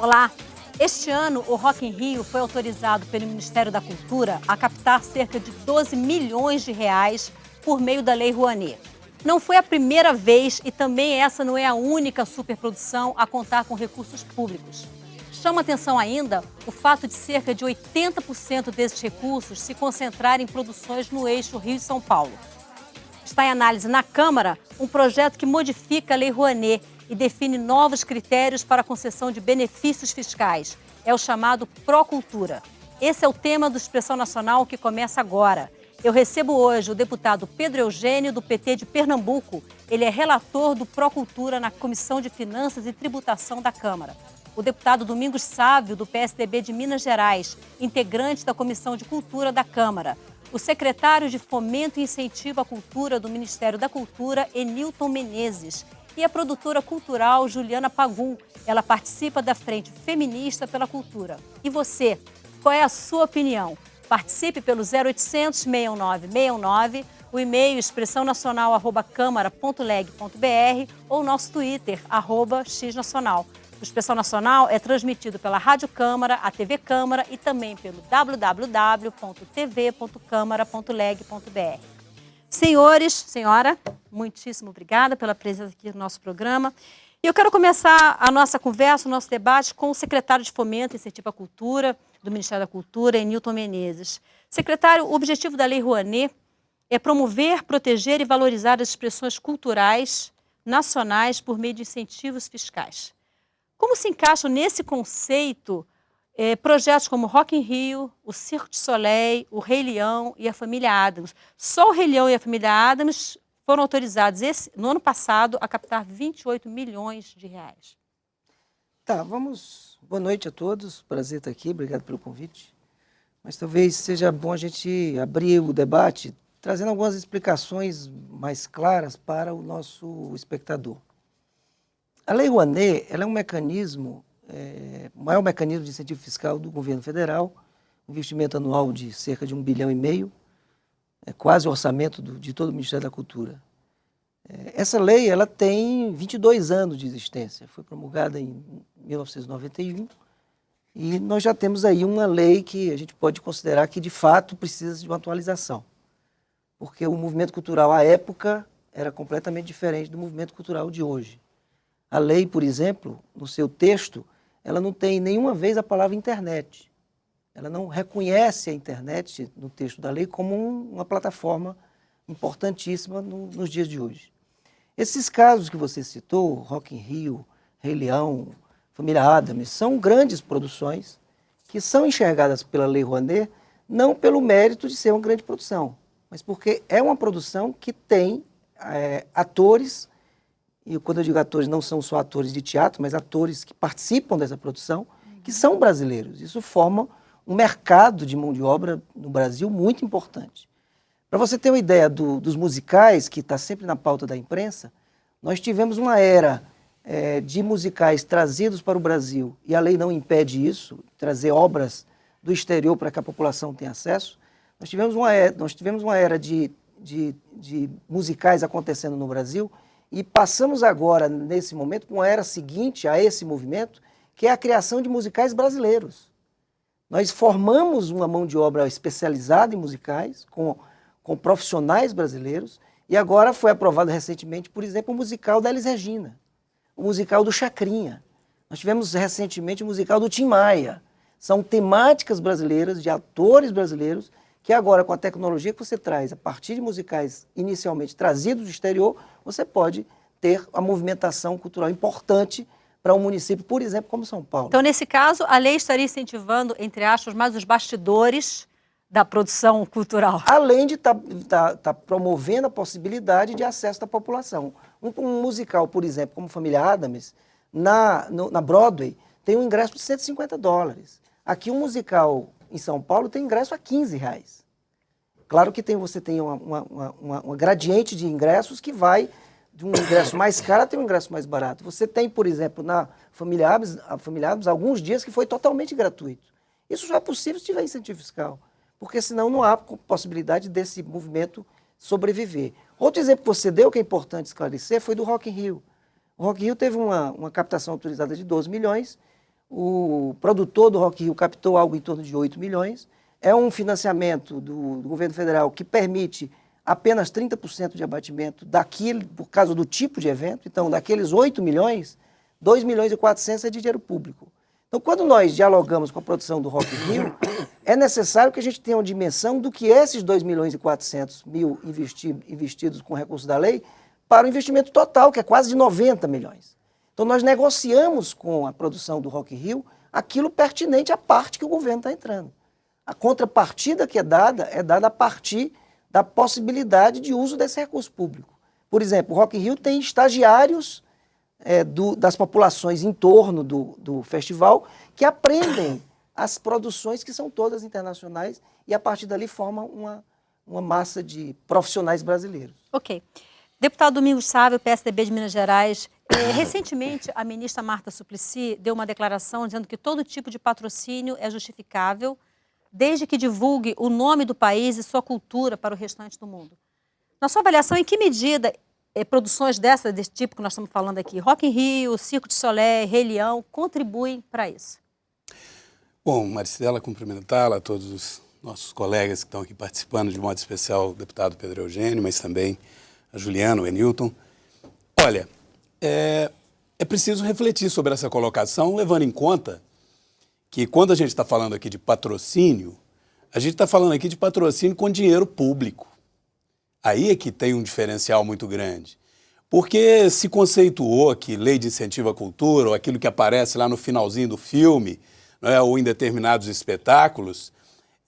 Olá! Este ano, o Rock in Rio foi autorizado pelo Ministério da Cultura a captar cerca de 12 milhões de reais por meio da Lei Rouanet. Não foi a primeira vez e também essa não é a única superprodução a contar com recursos públicos. Chama atenção ainda o fato de cerca de 80% desses recursos se concentrarem em produções no eixo Rio e São Paulo. Está em análise na Câmara um projeto que modifica a Lei Rouanet e define novos critérios para a concessão de benefícios fiscais. É o chamado Procultura. Esse é o tema do Expressão Nacional que começa agora. Eu recebo hoje o deputado Pedro Eugênio, do PT de Pernambuco. Ele é relator do Procultura na Comissão de Finanças e Tributação da Câmara. O deputado Domingos Sávio, do PSDB de Minas Gerais, integrante da Comissão de Cultura da Câmara. O secretário de Fomento e Incentivo à Cultura do Ministério da Cultura, Enilton Menezes. E a produtora cultural Juliana Pagum. Ela participa da Frente Feminista pela Cultura. E você, qual é a sua opinião? Participe pelo 0800 69 69, o e-mail expressãonacional@câmara.leg.br ou nosso Twitter, @xnacional. O Expressão Nacional é transmitido pela Rádio Câmara, a TV Câmara e também pelo www.tv.câmara.leg.br. Senhores, senhora, muitíssimo obrigada pela presença aqui no nosso programa. E eu quero começar a nossa conversa, o nosso debate com o secretário de Fomento e Incentivo à Cultura, do Ministério da Cultura, Enilton Menezes. Secretário, o objetivo da Lei Rouanet é promover, proteger e valorizar as expressões culturais nacionais por meio de incentivos fiscais. Como se encaixam nesse conceito projetos como Rock in Rio, o Cirque du Soleil, o Rei Leão e a Família Addams? Só o Rei Leão e a Família Addams foram autorizados no ano passado a captar 28 milhões de reais. Tá, vamos... Boa noite a todos, prazer estar aqui, obrigado pelo convite. Mas talvez seja bom a gente abrir o debate trazendo algumas explicações mais claras para o nosso espectador. A Lei Rouanet, ela é um mecanismo, o maior mecanismo de incentivo fiscal do governo federal, um investimento anual de cerca de 1,5 bilhão, é quase o orçamento de todo o Ministério da Cultura. Essa lei ela tem 22 anos de existência, foi promulgada em 1991 e nós já temos aí uma lei que a gente pode considerar que de fato precisa de uma atualização, porque o movimento cultural à época era completamente diferente do movimento cultural de hoje. A lei, por exemplo, no seu texto, ela não tem nenhuma vez a palavra internet. Ela não reconhece a internet no texto da lei como uma plataforma importantíssima nos dias de hoje. Esses casos que você citou, Rock in Rio, Rei Leão, Família Addams, são grandes produções que são enxergadas pela Lei Rouanet não pelo mérito de ser uma grande produção, mas porque é uma produção que tem atores, e quando eu digo atores, não são só atores de teatro, mas atores que participam dessa produção, que são brasileiros. Isso forma um mercado de mão de obra no Brasil muito importante. Para você ter uma ideia dos musicais, que está sempre na pauta da imprensa, nós tivemos uma era de musicais trazidos para o Brasil, e a lei não impede isso, trazer obras do exterior para que a população tenha acesso. Nós tivemos uma era de musicais acontecendo no Brasil, e passamos agora, nesse momento, para uma era seguinte a esse movimento, que é a criação de musicais brasileiros. Nós formamos uma mão de obra especializada em musicais, com profissionais brasileiros, e agora foi aprovado recentemente, por exemplo, o musical da Elis Regina, o musical do Chacrinha. Nós tivemos recentemente o musical do Tim Maia. São temáticas brasileiras, de atores brasileiros, que agora, com a tecnologia que você traz, a partir de musicais inicialmente trazidos do exterior, você pode ter a movimentação cultural importante para um município, por exemplo, como São Paulo. Então, nesse caso, a lei estaria incentivando, entre aspas, mais os bastidores da produção cultural. Além de estar promovendo a possibilidade de acesso da população. Um musical, por exemplo, como Família Addams, na Broadway, tem um ingresso de $150. Aqui, um musical em São Paulo tem ingresso a R$15. Claro que você tem uma gradiente de ingressos que vai de um ingresso mais caro até um ingresso mais barato. Você tem, por exemplo, na Família Addams, alguns dias que foi totalmente gratuito. Isso só é possível se tiver incentivo fiscal, porque senão não há possibilidade desse movimento sobreviver. Outro exemplo que você deu, que é importante esclarecer, foi do Rock in Rio. O Rock in Rio teve uma captação autorizada de 12 milhões, o produtor do Rock in Rio captou algo em torno de 8 milhões. É um financiamento do governo federal que permite apenas 30% de abatimento daquilo, por causa do tipo de evento. Então, daqueles 8 milhões, 2 milhões e 400 é de dinheiro público. Então, quando nós dialogamos com a produção do Rock in Rio, é necessário que a gente tenha uma dimensão do que esses 2 milhões e 400 mil investidos com recursos da lei para o investimento total, que é quase de 90 milhões. Então, nós negociamos com a produção do Rock in Rio aquilo pertinente à parte que o governo está entrando. A contrapartida que é dada a partir da possibilidade de uso desse recurso público. Por exemplo, o Rock in Rio tem estagiários das populações em torno do festival que aprendem as produções que são todas internacionais e a partir dali formam uma massa de profissionais brasileiros. Ok. Deputado Domingos Sávio, PSDB de Minas Gerais, recentemente a ministra Marta Suplicy deu uma declaração dizendo que todo tipo de patrocínio é justificável desde que divulgue o nome do país e sua cultura para o restante do mundo. Na sua avaliação, em que medida produções desse tipo que nós estamos falando aqui, Rock in Rio, Circo de Soleil, Rei Leão, contribuem para isso? Bom, Maricela, cumprimentá-la, a todos os nossos colegas que estão aqui participando, de modo especial o deputado Pedro Eugênio, mas também a Juliana, o Enilton. Olha, é preciso refletir sobre essa colocação, levando em conta que quando a gente está falando aqui de patrocínio, a gente está falando aqui de patrocínio com dinheiro público. Aí é que tem um diferencial muito grande. Porque se conceituou que lei de incentivo à cultura, ou aquilo que aparece lá no finalzinho do filme, né, ou em determinados espetáculos,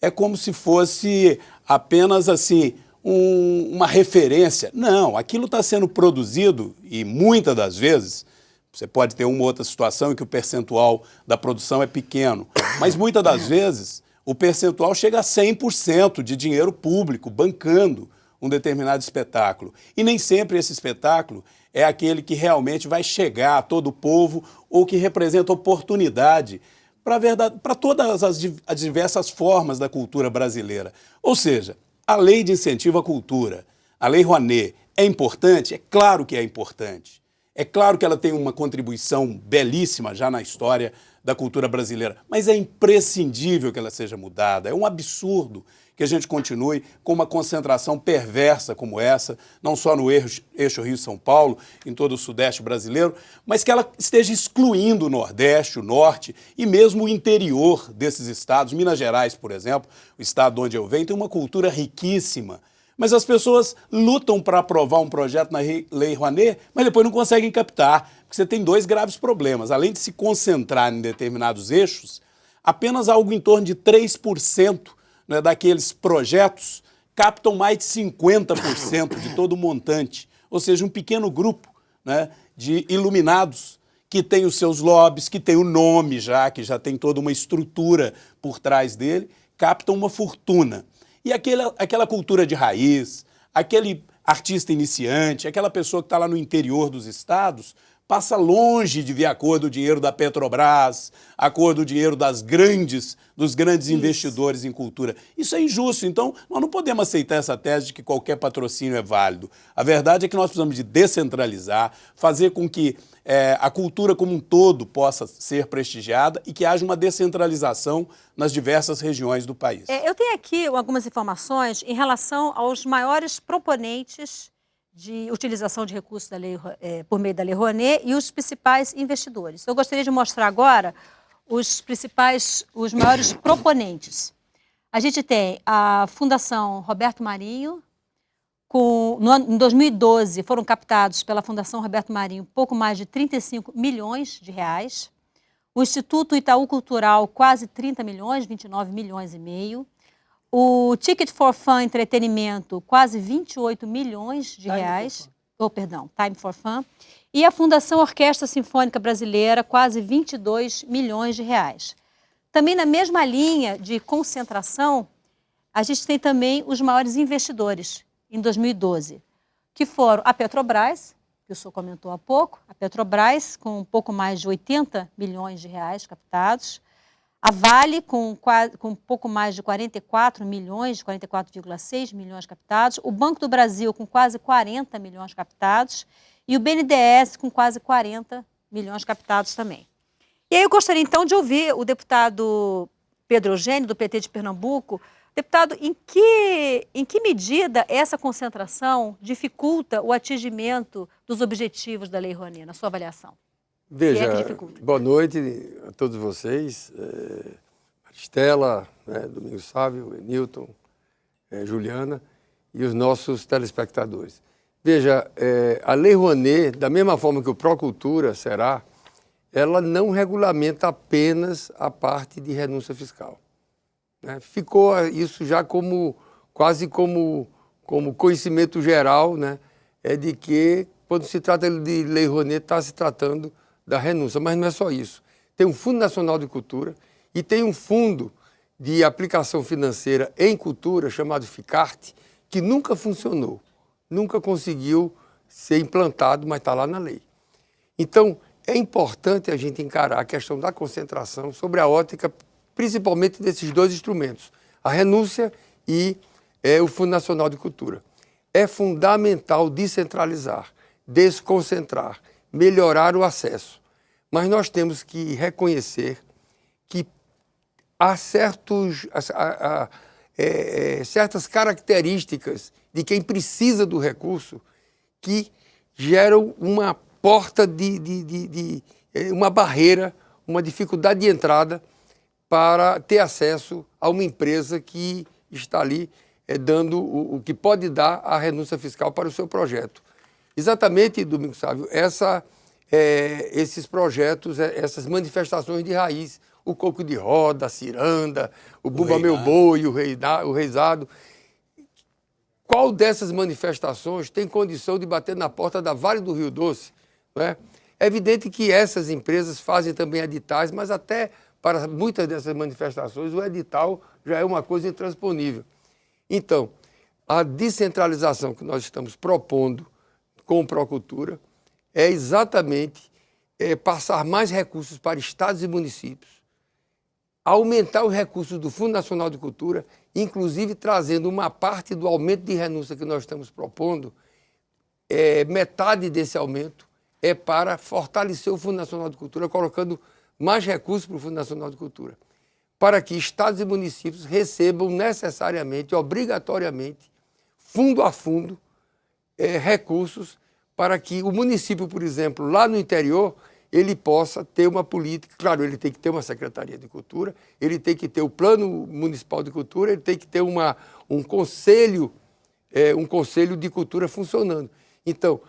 é como se fosse apenas assim uma referência. Não, aquilo está sendo produzido e muitas das vezes, você pode ter uma outra situação em que o percentual da produção é pequeno, mas muitas das vezes o percentual chega a 100% de dinheiro público bancando um determinado espetáculo. E nem sempre esse espetáculo é aquele que realmente vai chegar a todo o povo ou que representa oportunidade para todas as diversas formas da cultura brasileira. Ou seja, a lei de incentivo à cultura, a Lei Rouanet, é importante? É claro que é importante. É claro que ela tem uma contribuição belíssima já na história da cultura brasileira, mas é imprescindível que ela seja mudada. É um absurdo que a gente continue com uma concentração perversa como essa, não só no eixo Rio-São Paulo, em todo o Sudeste brasileiro, mas que ela esteja excluindo o Nordeste, o Norte e mesmo o interior desses estados. Minas Gerais, por exemplo, o estado de onde eu venho, tem uma cultura riquíssima. Mas as pessoas lutam para aprovar um projeto na Lei Rouanet, mas depois não conseguem captar, porque você tem dois graves problemas. Além de se concentrar em determinados eixos, apenas algo em torno de 3%, né, daqueles projetos captam mais de 50% de todo o montante. Ou seja, um pequeno grupo, né, de iluminados que tem os seus lobbies, que tem o nome já, que já tem toda uma estrutura por trás dele, captam uma fortuna. E aquela cultura de raiz, aquele artista iniciante, aquela pessoa que está lá no interior dos estados, passa longe de ver a cor do dinheiro da Petrobras, a cor do dinheiro dos grandes investidores em cultura. Isso é injusto, então nós não podemos aceitar essa tese de que qualquer patrocínio é válido. A verdade é que nós precisamos de descentralizar, fazer com que a cultura como um todo possa ser prestigiada e que haja uma descentralização nas diversas regiões do país. Eu tenho aqui algumas informações em relação aos maiores proponentes de utilização de recursos da lei, por meio da Lei Rouanet e os principais investidores. Eu gostaria de mostrar agora os maiores proponentes. A gente tem a Fundação Roberto Marinho, em 2012 foram captados pela Fundação Roberto Marinho pouco mais de 35 milhões de reais. O Instituto Itaú Cultural, quase 30 milhões, 29 milhões e meio. O Ticket for Fun Entretenimento, quase 28 milhões de reais. Time for Fun. E a Fundação Orquestra Sinfônica Brasileira, quase 22 milhões de reais. Também na mesma linha de concentração, a gente tem também os maiores investidores em 2012, que foram a Petrobras, que o senhor comentou há pouco, a Petrobras com um pouco mais de 80 milhões de reais captados, a Vale com um pouco mais de 44 milhões, 44,6 milhões captados, o Banco do Brasil com quase 40 milhões captados e o BNDES com quase 40 milhões captados também. E aí eu gostaria, então, de ouvir o deputado Pedro Eugênio, do PT de Pernambuco. Deputado, em que medida essa concentração dificulta o atingimento dos objetivos da Lei Rouanet, na sua avaliação? Veja, Se é que dificulta. boa noite a todos vocês, Maristela, Domingos Sávio, Enilton, Juliana e os nossos telespectadores. Veja, a Lei Rouanet, da mesma forma que o Procultura será, ela não regulamenta apenas a parte de renúncia fiscal. Né? Ficou isso já quase como conhecimento geral, né? De que quando se trata de Lei Rouanet está se tratando da renúncia, mas não é só isso. Tem um Fundo Nacional de Cultura e tem um fundo de aplicação financeira em cultura chamado FICART, que nunca funcionou, nunca conseguiu ser implantado, mas está lá na lei. Então, é importante a gente encarar a questão da concentração sobre a ótica, principalmente desses dois instrumentos, a renúncia e o Fundo Nacional de Cultura. É fundamental descentralizar, desconcentrar, melhorar o acesso. Mas nós temos que reconhecer que há certas características de quem precisa do recurso que geram uma porta uma barreira, uma dificuldade de entrada para ter acesso a uma empresa que está ali dando o que pode dar a renúncia fiscal para o seu projeto. Exatamente, Domingos Sávio, esses projetos, essas manifestações de raiz, o coco de roda, a ciranda, o bumba meu boi, o reizado. Qual dessas manifestações tem condição de bater na porta da Vale do Rio Doce? Não é? É evidente que essas empresas fazem também editais, mas até para muitas dessas manifestações o edital já é uma coisa intransponível. Então, a descentralização que nós estamos propondo com o Procultura é exatamente passar mais recursos para estados e municípios, aumentar os recursos do Fundo Nacional de Cultura, inclusive trazendo uma parte do aumento de renúncia que nós estamos propondo, metade desse aumento é para fortalecer o Fundo Nacional de Cultura, colocando mais recursos para o Fundo Nacional de Cultura, para que estados e municípios recebam necessariamente, obrigatoriamente, fundo a fundo, recursos para que o município, por exemplo, lá no interior, ele possa ter uma política. Claro, ele tem que ter uma Secretaria de Cultura, ele tem que ter o Plano Municipal de Cultura, ele tem que ter um conselho de cultura funcionando. Então,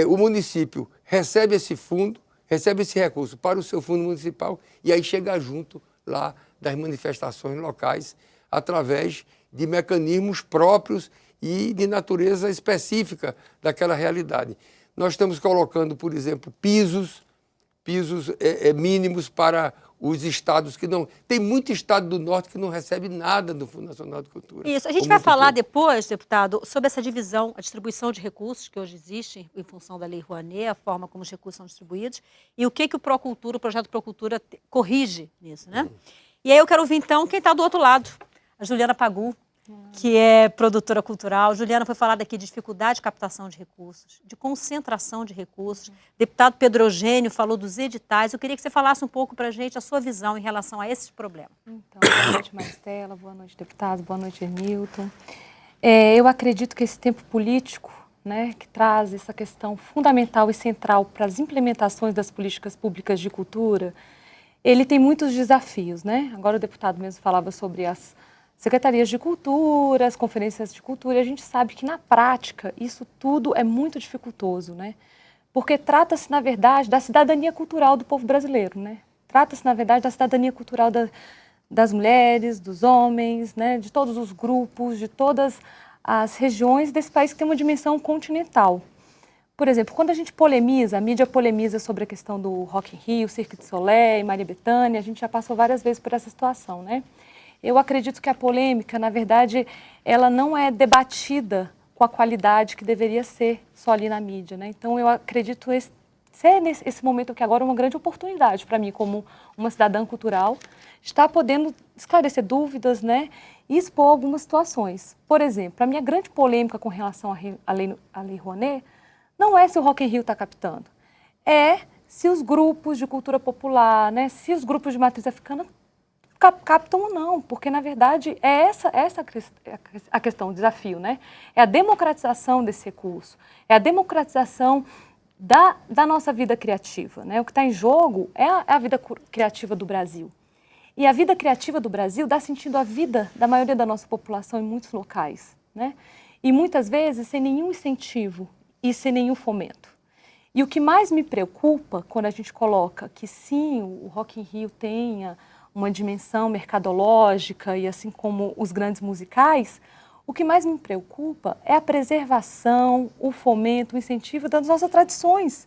o município recebe esse fundo, recebe esse recurso para o seu fundo municipal e aí chega junto lá das manifestações locais através de mecanismos próprios e de natureza específica daquela realidade. Nós estamos colocando, por exemplo, pisos mínimos para os estados que não... Tem muito estado do norte que não recebe nada do Fundo Nacional de Cultura. Isso. A gente vai falar depois, deputado, sobre essa divisão, a distribuição de recursos que hoje existe em função da Lei Rouanet, a forma como os recursos são distribuídos e o que o Procultura, o projeto Procultura corrige nisso, né? E aí eu quero ouvir, então, quem está do outro lado, a Juliana Pagu, que é produtora cultural. Juliana, foi falado aqui de dificuldade de captação de recursos, de concentração de recursos. Deputado Pedro Eugênio falou dos editais. Eu queria que você falasse um pouco para a gente a sua visão em relação a esses problemas. Então, boa noite, Maristela, boa noite, deputados, boa noite, Enilton. Eu acredito que esse tempo político, né, que traz essa questão fundamental e central para as implementações das políticas públicas de cultura, ele tem muitos desafios, né? Agora o deputado mesmo falava sobre as secretarias de cultura, as conferências de cultura, e a gente sabe que na prática isso tudo é muito dificultoso, né? Porque trata-se, na verdade, da cidadania cultural do povo brasileiro, né? Trata-se, na verdade, da cidadania cultural das mulheres, dos homens, né? De todos os grupos, de todas as regiões desse país que tem uma dimensão continental. Por exemplo, quando a gente polemiza, a mídia polemiza sobre a questão do Rock in Rio, Cirque du Soleil, Maria Bethânia, a gente já passou várias vezes por essa situação, né? Eu acredito que a polêmica, na verdade, ela não é debatida com a qualidade que deveria ser só ali na mídia, né? Então, eu acredito ser nesse momento aqui agora uma grande oportunidade para mim, como uma cidadã cultural, estar podendo esclarecer dúvidas, né? E expor algumas situações. Por exemplo, a minha grande polêmica com relação à Lei Rouanet não é se o Rock in Rio está captando, é se os grupos de cultura popular, né, se os grupos de matriz africana captam ou não, porque, na verdade, é essa a questão, o desafio, né? É a democratização desse recurso, é a democratização da nossa vida criativa, né? O que está em jogo é a vida criativa do Brasil. E a vida criativa do Brasil dá sentido à vida da maioria da nossa população em muitos locais, né? E muitas vezes sem nenhum incentivo e sem nenhum fomento. E o que mais me preocupa quando a gente coloca que sim, o Rock in Rio tenha uma dimensão mercadológica e assim como os grandes musicais, o que mais me preocupa é a preservação, o fomento, o incentivo das nossas tradições.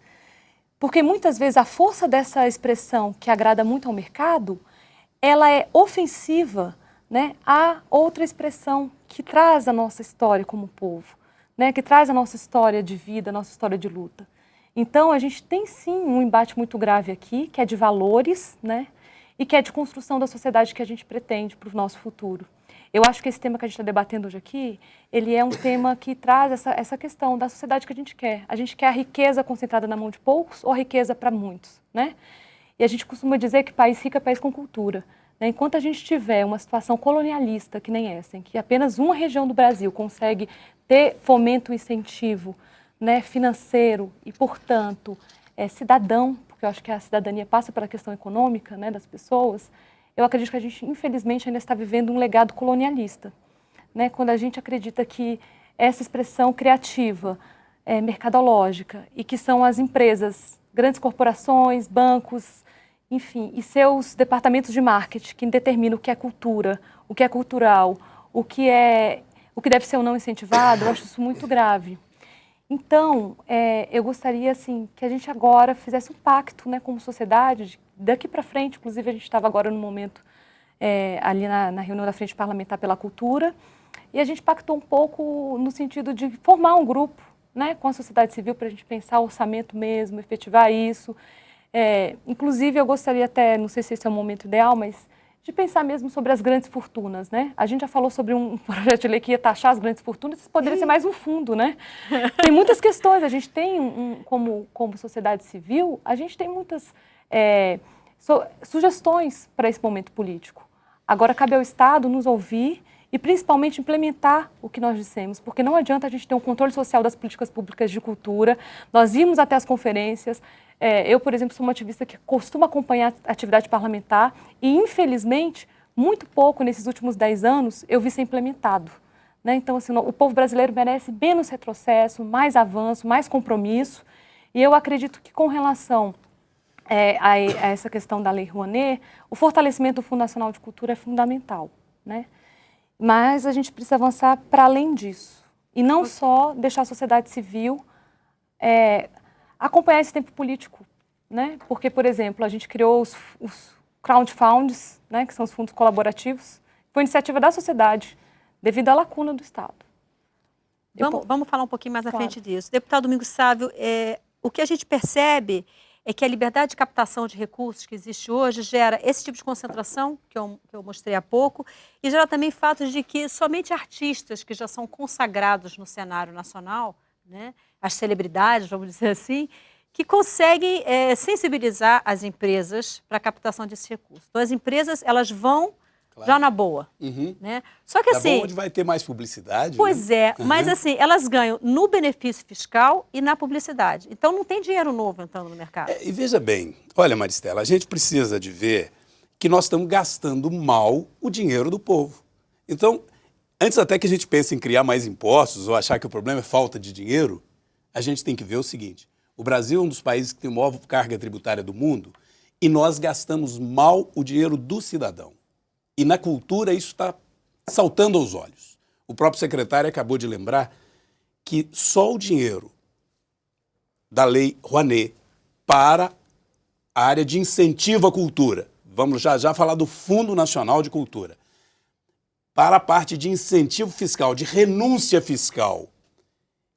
Porque muitas vezes a força dessa expressão que agrada muito ao mercado, ela é ofensiva, né, a outra expressão que traz a nossa história como povo, né, que traz a nossa história de vida, a nossa história de luta. Então, a gente tem sim um embate muito grave aqui, que é de valores, né, e que é de construção da sociedade que a gente pretende para o nosso futuro. Eu acho que esse tema que a gente está debatendo hoje aqui, ele é um tema que traz essa questão da sociedade que a gente quer. A gente quer a riqueza concentrada na mão de poucos ou a riqueza para muitos, né? E a gente costuma dizer que país rico é país com cultura. Né? Enquanto a gente tiver uma situação colonialista que nem essa, em que apenas uma região do Brasil consegue ter fomento e incentivo, né, financeiro e, portanto, cidadão, porque eu acho que a cidadania passa pela questão econômica, né, das pessoas, eu acredito que a gente, infelizmente, ainda está vivendo um legado colonialista. Né? Quando a gente acredita que essa expressão criativa, mercadológica, e que são as empresas, grandes corporações, bancos, enfim, e seus departamentos de marketing que determinam o que é cultura, o que é cultural, o que deve ser ou não incentivado, eu acho isso muito grave. Então, eu gostaria assim, que a gente agora fizesse um pacto, né, como sociedade, daqui para frente, inclusive a gente estava agora no momento ali na reunião da Frente Parlamentar pela Cultura, e a gente pactou um pouco no sentido de formar um grupo, né, com a sociedade civil para a gente pensar o orçamento mesmo, efetivar isso. Inclusive, eu gostaria até, não sei se esse é o momento ideal, mas de pensar mesmo sobre as grandes fortunas, né? A gente já falou sobre um projeto de lei que ia taxar as grandes fortunas, isso poderia ser mais um fundo, né? Tem muitas questões, a gente tem, como sociedade civil, a gente tem muitas sugestões para esse momento político. Agora, cabe ao Estado nos ouvir e, principalmente, implementar o que nós dissemos, porque não adianta a gente ter um controle social das políticas públicas de cultura, nós irmos até as conferências. Eu, por exemplo, sou uma ativista que costuma acompanhar a atividade parlamentar e, infelizmente, muito pouco nesses últimos 10 anos eu vi ser implementado. Né? Então, assim, o povo brasileiro merece menos retrocesso, mais avanço, mais compromisso. E eu acredito que, com relação a essa questão da Lei Rouanet, o fortalecimento do Fundo Nacional de Cultura é fundamental. Né? Mas a gente precisa avançar para além disso. E não só deixar a sociedade civil acompanhar esse tempo político, né? Porque, por exemplo, a gente criou os crowdfunds, né, que são os fundos colaborativos, foi iniciativa da sociedade, devido à lacuna do Estado. Vamos falar um pouquinho mais à frente disso. Deputado Domingos Sávio, o que a gente percebe é que a liberdade de captação de recursos que existe hoje gera esse tipo de concentração, que eu mostrei há pouco, e gera também fatos de que somente artistas que já são consagrados no cenário nacional, né, as celebridades, vamos dizer assim, que conseguem sensibilizar as empresas para a captação desse recurso. Então, as empresas, elas vão já na boa. Uhum. Né? Só que assim... onde vai ter mais publicidade. Pois né? mas assim, elas ganham no benefício fiscal e na publicidade. Então, não tem dinheiro novo entrando no mercado. E veja bem, olha, Maristela, a gente precisa de ver que nós estamos gastando mal o dinheiro do povo. Então, antes até que a gente pense em criar mais impostos ou achar que o problema é falta de dinheiro, a gente tem que ver o seguinte: o Brasil é um dos países que tem a maior carga tributária do mundo e nós gastamos mal o dinheiro do cidadão. E na cultura isso está saltando aos olhos. O próprio secretário acabou de lembrar que só o dinheiro da Lei Rouanet para a área de incentivo à cultura, vamos já falar do Fundo Nacional de Cultura, para a parte de incentivo fiscal, de renúncia fiscal.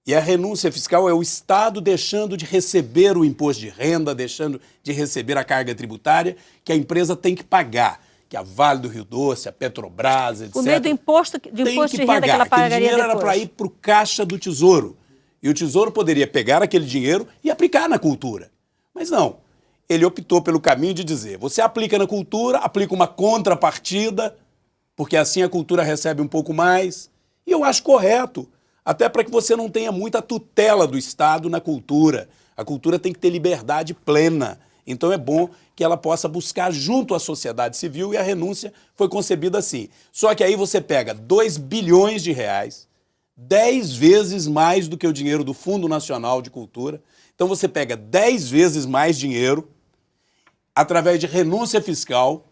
E a renúncia fiscal é o Estado deixando de receber o imposto de renda, deixando de receber a carga tributária que a empresa tem que pagar, que a Vale do Rio Doce, a Petrobras, etc. Por meio do imposto de renda que ela pagaria aquele dinheiro era para ir para o caixa do Tesouro. E o Tesouro poderia pegar aquele dinheiro e aplicar na cultura. Mas não. ele optou pelo caminho de dizer, você aplica na cultura, aplica uma contrapartida, porque assim a cultura recebe um pouco mais, e eu acho correto, até para que você não tenha muita tutela do Estado na cultura. A cultura tem que ter liberdade plena, então é bom que ela possa buscar junto à sociedade civil, e a renúncia foi concebida assim. Só que aí você pega 2 bilhões de reais, 10 vezes mais do que o dinheiro do Fundo Nacional de Cultura, então você pega 10 vezes mais dinheiro, através de renúncia fiscal,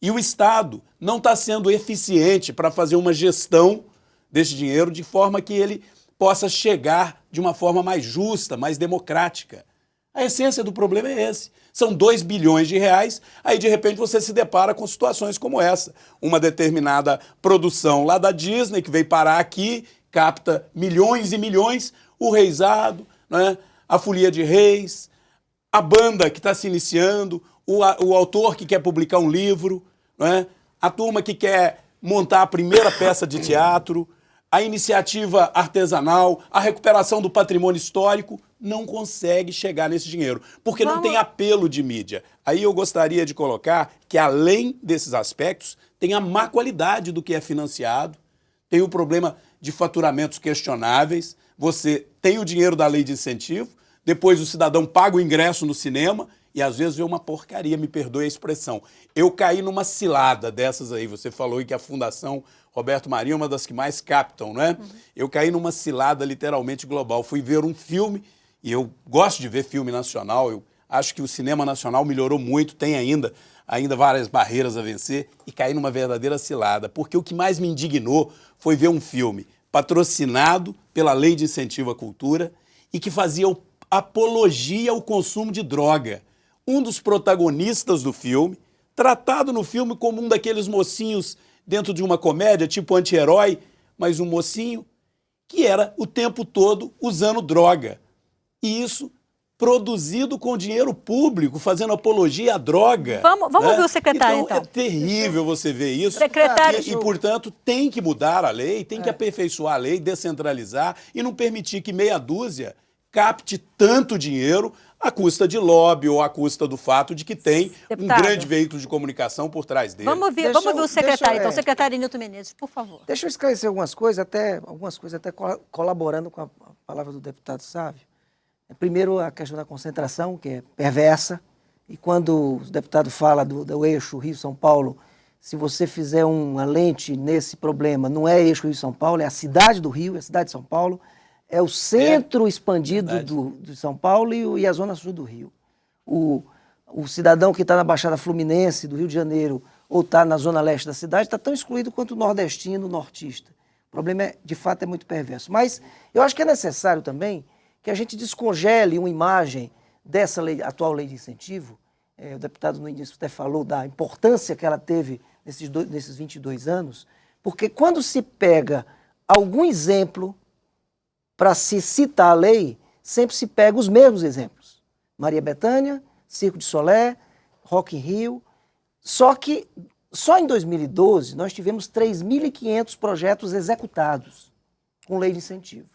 e o Estado não está sendo eficiente para fazer uma gestão desse dinheiro de forma que ele possa chegar de uma forma mais justa, mais democrática. A essência do problema é esse. São 2 bilhões de reais, aí de repente você se depara com situações como essa. Uma determinada produção lá da Disney, que veio parar aqui, capta milhões e milhões, o Reisado, né, a Folia de Reis, a banda que está se iniciando, o autor que quer publicar um livro, né? A turma que quer montar a primeira peça de teatro, a iniciativa artesanal, a recuperação do patrimônio histórico, não consegue chegar nesse dinheiro, porque não tem apelo de mídia. Aí eu gostaria de colocar que, além desses aspectos, tem a má qualidade do que é financiado, tem o problema de faturamentos questionáveis, você tem o dinheiro da lei de incentivo, depois o cidadão paga o ingresso no cinema e às vezes vê uma porcaria, me perdoe a expressão. Eu caí numa cilada dessas aí, você falou que a Fundação Roberto Marinho é uma das que mais captam, não é? Eu caí numa cilada literalmente global. Fui ver um filme, e eu gosto de ver filme nacional, eu acho que o cinema nacional melhorou muito, tem ainda várias barreiras a vencer, e caí numa verdadeira cilada, porque o que mais me indignou foi ver um filme patrocinado pela Lei de Incentivo à Cultura e que fazia apologia ao consumo de droga. Um dos protagonistas do filme, tratado no filme como um daqueles mocinhos dentro de uma comédia, tipo anti-herói, mas um mocinho que era o tempo todo usando droga. E isso produzido com dinheiro público, fazendo apologia à droga. Vamos né? ouvir o secretário, então. É terrível você ver isso. Secretário. E, portanto, tem que mudar a lei, tem que aperfeiçoar a lei, descentralizar e não permitir que meia dúzia capte tanto dinheiro à custa de lobby ou à custa do fato de que tem Deputado, um grande veículo de comunicação por trás dele. Vamos ouvir o secretário, então. Secretário Nilton Menezes, por favor. Deixa eu esclarecer algumas coisas até colaborando com a palavra do deputado Sávio. Primeiro, a questão da concentração, que é perversa, e quando o deputado fala do eixo Rio-São Paulo, se você fizer uma lente nesse problema, não é eixo Rio-São Paulo, é a cidade do Rio, é a cidade de São Paulo, é o centro expandido de São Paulo e a zona sul do Rio. O cidadão que está na Baixada Fluminense do Rio de Janeiro ou está na zona leste da cidade está tão excluído quanto o nordestino, o nortista. O problema, de fato, é muito perverso. Mas eu acho que é necessário também que a gente descongele uma imagem dessa atual lei de incentivo. O deputado no início até falou da importância que ela teve nesses 22 anos, porque quando se pega algum exemplo para se citar a lei, sempre se pega os mesmos exemplos. Maria Bethânia, Circo de Solé, Rock in Rio. Só que só em 2012 nós tivemos 3.500 projetos executados com lei de incentivo.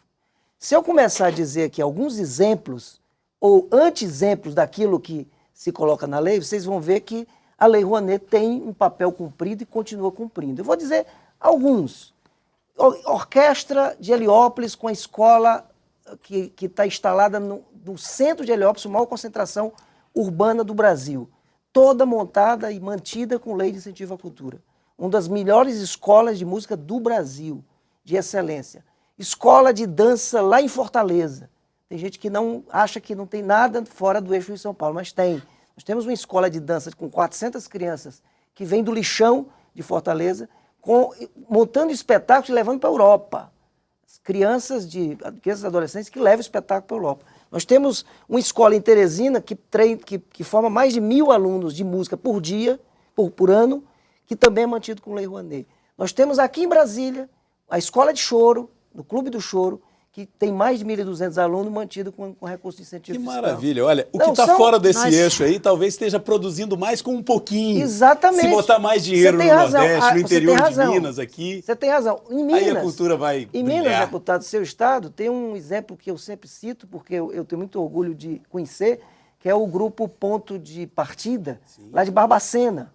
Se eu começar a dizer aqui alguns exemplos ou anti-exemplos daquilo que se coloca na lei, vocês vão ver que a Lei Rouanet tem um papel cumprido e continua cumprindo. Eu vou dizer alguns. Orquestra de Heliópolis com a escola que está instalada no centro de Heliópolis, a maior concentração urbana do Brasil. Toda montada e mantida com lei de incentivo à cultura. Uma das melhores escolas de música do Brasil, de excelência. Escola de dança lá em Fortaleza. Tem gente que não acha que não tem nada fora do eixo Rio São Paulo, mas tem. Nós temos uma escola de dança com 400 crianças que vem do lixão de Fortaleza, montando espetáculos e levando para a Europa. As crianças e adolescentes que levam espetáculo para a Europa. Nós temos uma escola em Teresina que forma mais de 1.000 alunos de música por dia, por ano, que também é mantido com Lei Rouanet. Nós temos aqui em Brasília a Escola de Choro, no Clube do Choro, que tem mais de 1.200 alunos mantido com recurso de incentivo fiscal. Que maravilha. Olha, o que está fora desse eixo aí talvez esteja produzindo mais com um pouquinho. Exatamente. Se botar mais dinheiro no Nordeste, no interior de Minas aqui. Você tem razão. Em Minas, aí a cultura vai Em brilhar. Minas, deputado, seu estado, tem um exemplo que eu sempre cito, porque eu tenho muito orgulho de conhecer, que é o grupo Ponto de Partida, lá de Barbacena.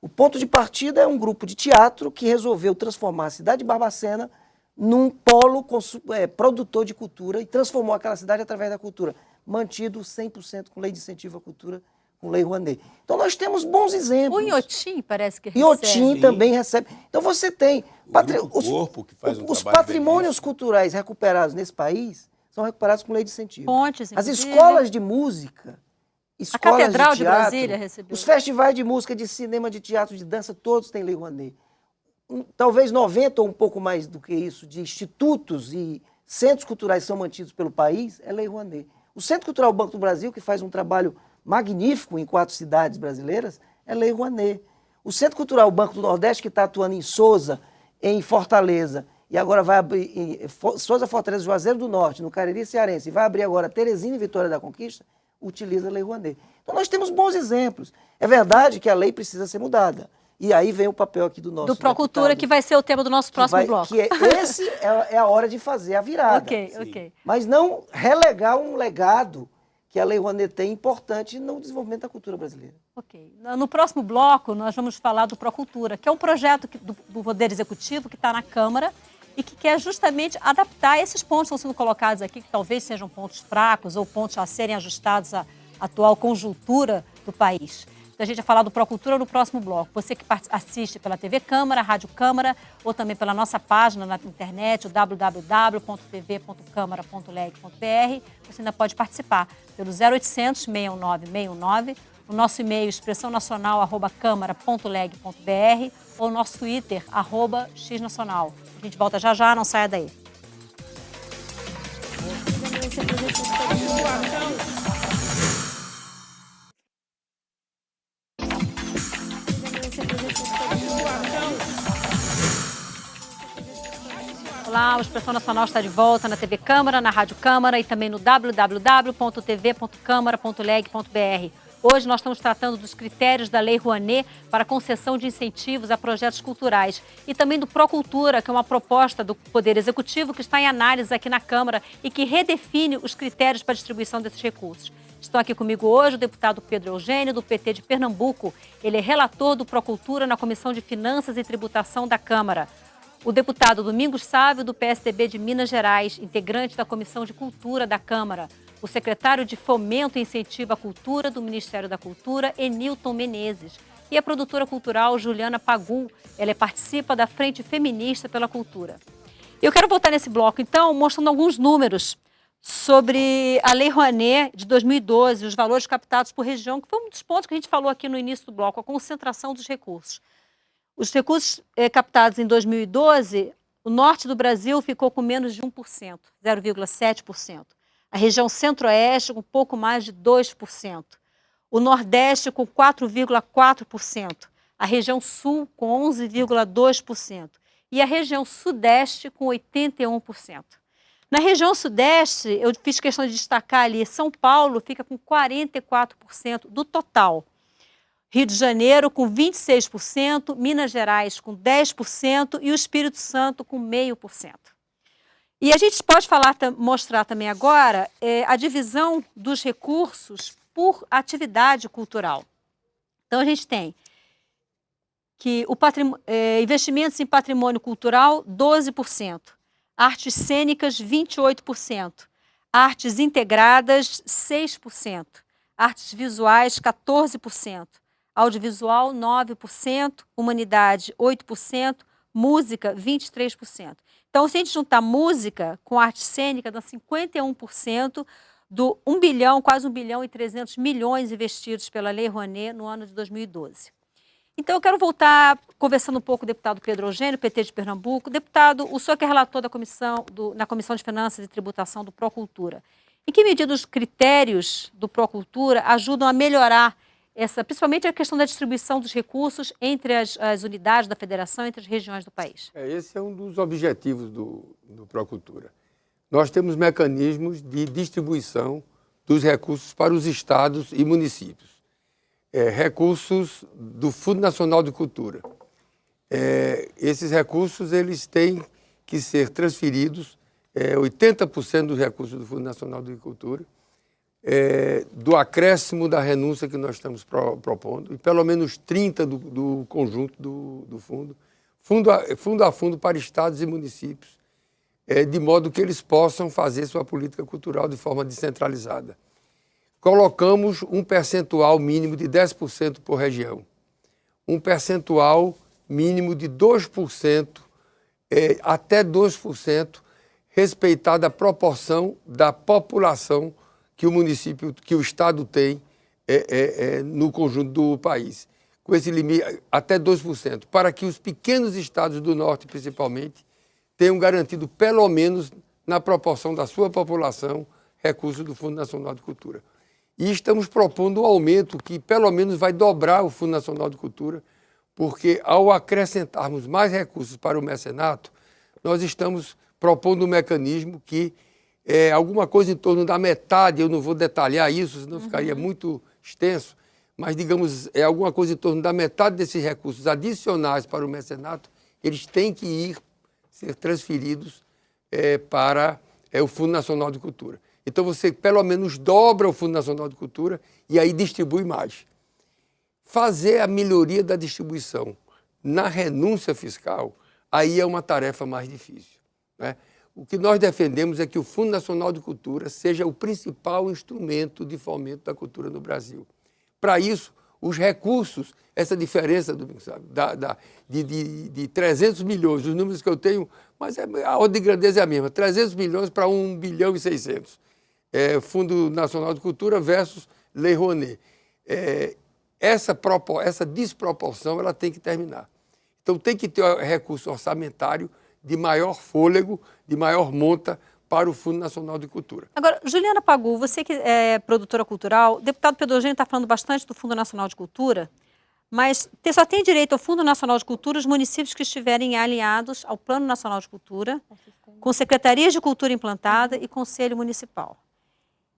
O Ponto de Partida é um grupo de teatro que resolveu transformar a cidade de Barbacena num polo produtor de cultura e transformou aquela cidade através da cultura, mantido 100% com lei de incentivo à cultura, com lei Rouanet. Então nós temos bons exemplos. O Inhotim parece que recebe. Inhotim também recebe. Então você tem... Corpo, que faz os patrimônios culturais recuperados nesse país são recuperados com lei de incentivo. Pontes, As inclusive. escolas de música, A Catedral de teatro, Brasília recebeu. os festivais de música, de cinema, de teatro, de dança, todos têm lei Rouanet. Talvez 90 ou um pouco mais do que isso, de institutos e centros culturais que são mantidos pelo país, é lei Rouanet. O Centro Cultural Banco do Brasil, que faz um trabalho magnífico em 4 cidades brasileiras, é lei Rouanet. O Centro Cultural Banco do Nordeste, que está atuando em Sousa, em Fortaleza, e agora vai abrir em Sousa, Fortaleza, Juazeiro do Norte, no Cariri Cearense, e vai abrir agora Teresina e Vitória da Conquista, utiliza a lei Rouanet. Então nós temos bons exemplos. É verdade que a lei precisa ser mudada. E aí vem o papel aqui do nosso Do Procultura, deputado, que vai ser o tema do nosso próximo bloco. Esse é a hora de fazer a virada. Ok. Mas não relegar um legado que a Lei Rouanet tem importante no desenvolvimento da cultura brasileira. Ok. No próximo bloco, nós vamos falar do Procultura, que é um projeto do Poder Executivo que está na Câmara e que quer justamente adaptar esses pontos que estão sendo colocados aqui, que talvez sejam pontos fracos ou pontos a serem ajustados à atual conjuntura do país. Então, a gente vai falar do Procultura no próximo bloco. Você que assiste pela TV Câmara, Rádio Câmara, ou também pela nossa página na internet, o www.tv.câmara.leg.br, você ainda pode participar pelo 0800 619 619, o nosso e-mail expressãonacional@câmara.leg.br ou o nosso Twitter, @xnacional. A gente volta já, não saia daí. Olá, o Expressão Nacional está de volta na TV Câmara, na Rádio Câmara e também no www.tv.câmara.leg.br. Hoje nós estamos tratando dos critérios da Lei Rouanet para concessão de incentivos a projetos culturais e também do Procultura, que é uma proposta do Poder Executivo que está em análise aqui na Câmara e que redefine os critérios para a distribuição desses recursos. Estão aqui comigo hoje o deputado Pedro Eugênio, do PT de Pernambuco. Ele é relator do Procultura na Comissão de Finanças e Tributação da Câmara. O deputado Domingos Sávio, do PSDB de Minas Gerais, integrante da Comissão de Cultura da Câmara. O secretário de Fomento e Incentivo à Cultura do Ministério da Cultura, Enilton Menezes. E a produtora cultural Juliana Pagum. Ela participa da Frente Feminista pela Cultura. Eu quero voltar nesse bloco, então, mostrando alguns números sobre a Lei Rouanet de 2012, os valores captados por região, que foi um dos pontos que a gente falou aqui no início do bloco, a concentração dos recursos. Os recursos captados em 2012, o norte do Brasil ficou com menos de 1%, 0,7%. A região centro-oeste com pouco mais de 2%. O nordeste com 4,4%. A região sul com 11,2%. E a região sudeste com 81%. Na região sudeste, eu fiz questão de destacar ali, São Paulo fica com 44% do total. Rio de Janeiro com 26%, Minas Gerais com 10% e o Espírito Santo com 0,5%. E a gente pode mostrar também agora a divisão dos recursos por atividade cultural. Então, a gente tem que investimentos em patrimônio cultural, 12%, artes cênicas, 28%, artes integradas, 6%, artes visuais, 14%, audiovisual, 9%, humanidade, 8%, música, 23%. Então, se a gente juntar música com arte cênica, dá 51% do 1 bilhão, quase 1 bilhão e 300 milhões investidos pela Lei Rouanet no ano de 2012. Então, eu quero voltar conversando um pouco com o deputado Pedro Eugênio, PT de Pernambuco. Deputado, o senhor que é relator na Comissão de Finanças e Tributação do Procultura. Em que medida os critérios do Procultura ajudam a melhorar principalmente a questão da distribuição dos recursos entre as unidades da federação, entre as regiões do país? Esse é um dos objetivos do Procultura. Nós temos mecanismos de distribuição dos recursos para os estados e municípios. Recursos do Fundo Nacional de Cultura. Esses recursos eles têm que ser transferidos, 80% dos recursos do Fundo Nacional de Cultura, do acréscimo da renúncia que nós estamos propondo, e pelo menos 30 do conjunto do fundo a fundo para estados e municípios, de modo que eles possam fazer sua política cultural de forma descentralizada. Colocamos um percentual mínimo de 10% por região, um percentual mínimo de 2%, até 2%, respeitada a proporção da população que o município, que o estado tem no conjunto do país, com esse limite até 2%, para que os pequenos estados do norte, principalmente, tenham garantido, pelo menos na proporção da sua população, recursos do Fundo Nacional de Cultura. E estamos propondo um aumento que pelo menos vai dobrar o Fundo Nacional de Cultura, porque ao acrescentarmos mais recursos para o mecenato, nós estamos propondo um mecanismo que alguma coisa em torno da metade, eu não vou detalhar isso, senão ficaria muito extenso, mas digamos, alguma coisa em torno da metade desses recursos adicionais para o mecenato, eles têm que ser transferidos para o Fundo Nacional de Cultura. Então você pelo menos dobra o Fundo Nacional de Cultura e aí distribui mais. Fazer a melhoria da distribuição na renúncia fiscal, aí é uma tarefa mais difícil, né? O que nós defendemos é que o Fundo Nacional de Cultura seja o principal instrumento de fomento da cultura no Brasil. Para isso, os recursos, essa diferença de 300 milhões, os números que eu tenho, mas a ordem de grandeza é a mesma, 300 milhões para 1 bilhão e 600. Fundo Nacional de Cultura versus Lei Rouanet. Essa desproporção ela tem que terminar. Então tem que ter recurso orçamentário de maior fôlego, de maior monta para o Fundo Nacional de Cultura. Agora, Juliana Pagu, você que é produtora cultural, o deputado Pedro Eugênio está falando bastante do Fundo Nacional de Cultura, mas só tem direito ao Fundo Nacional de Cultura os municípios que estiverem alinhados ao Plano Nacional de Cultura, com secretarias de cultura implantada e conselho municipal.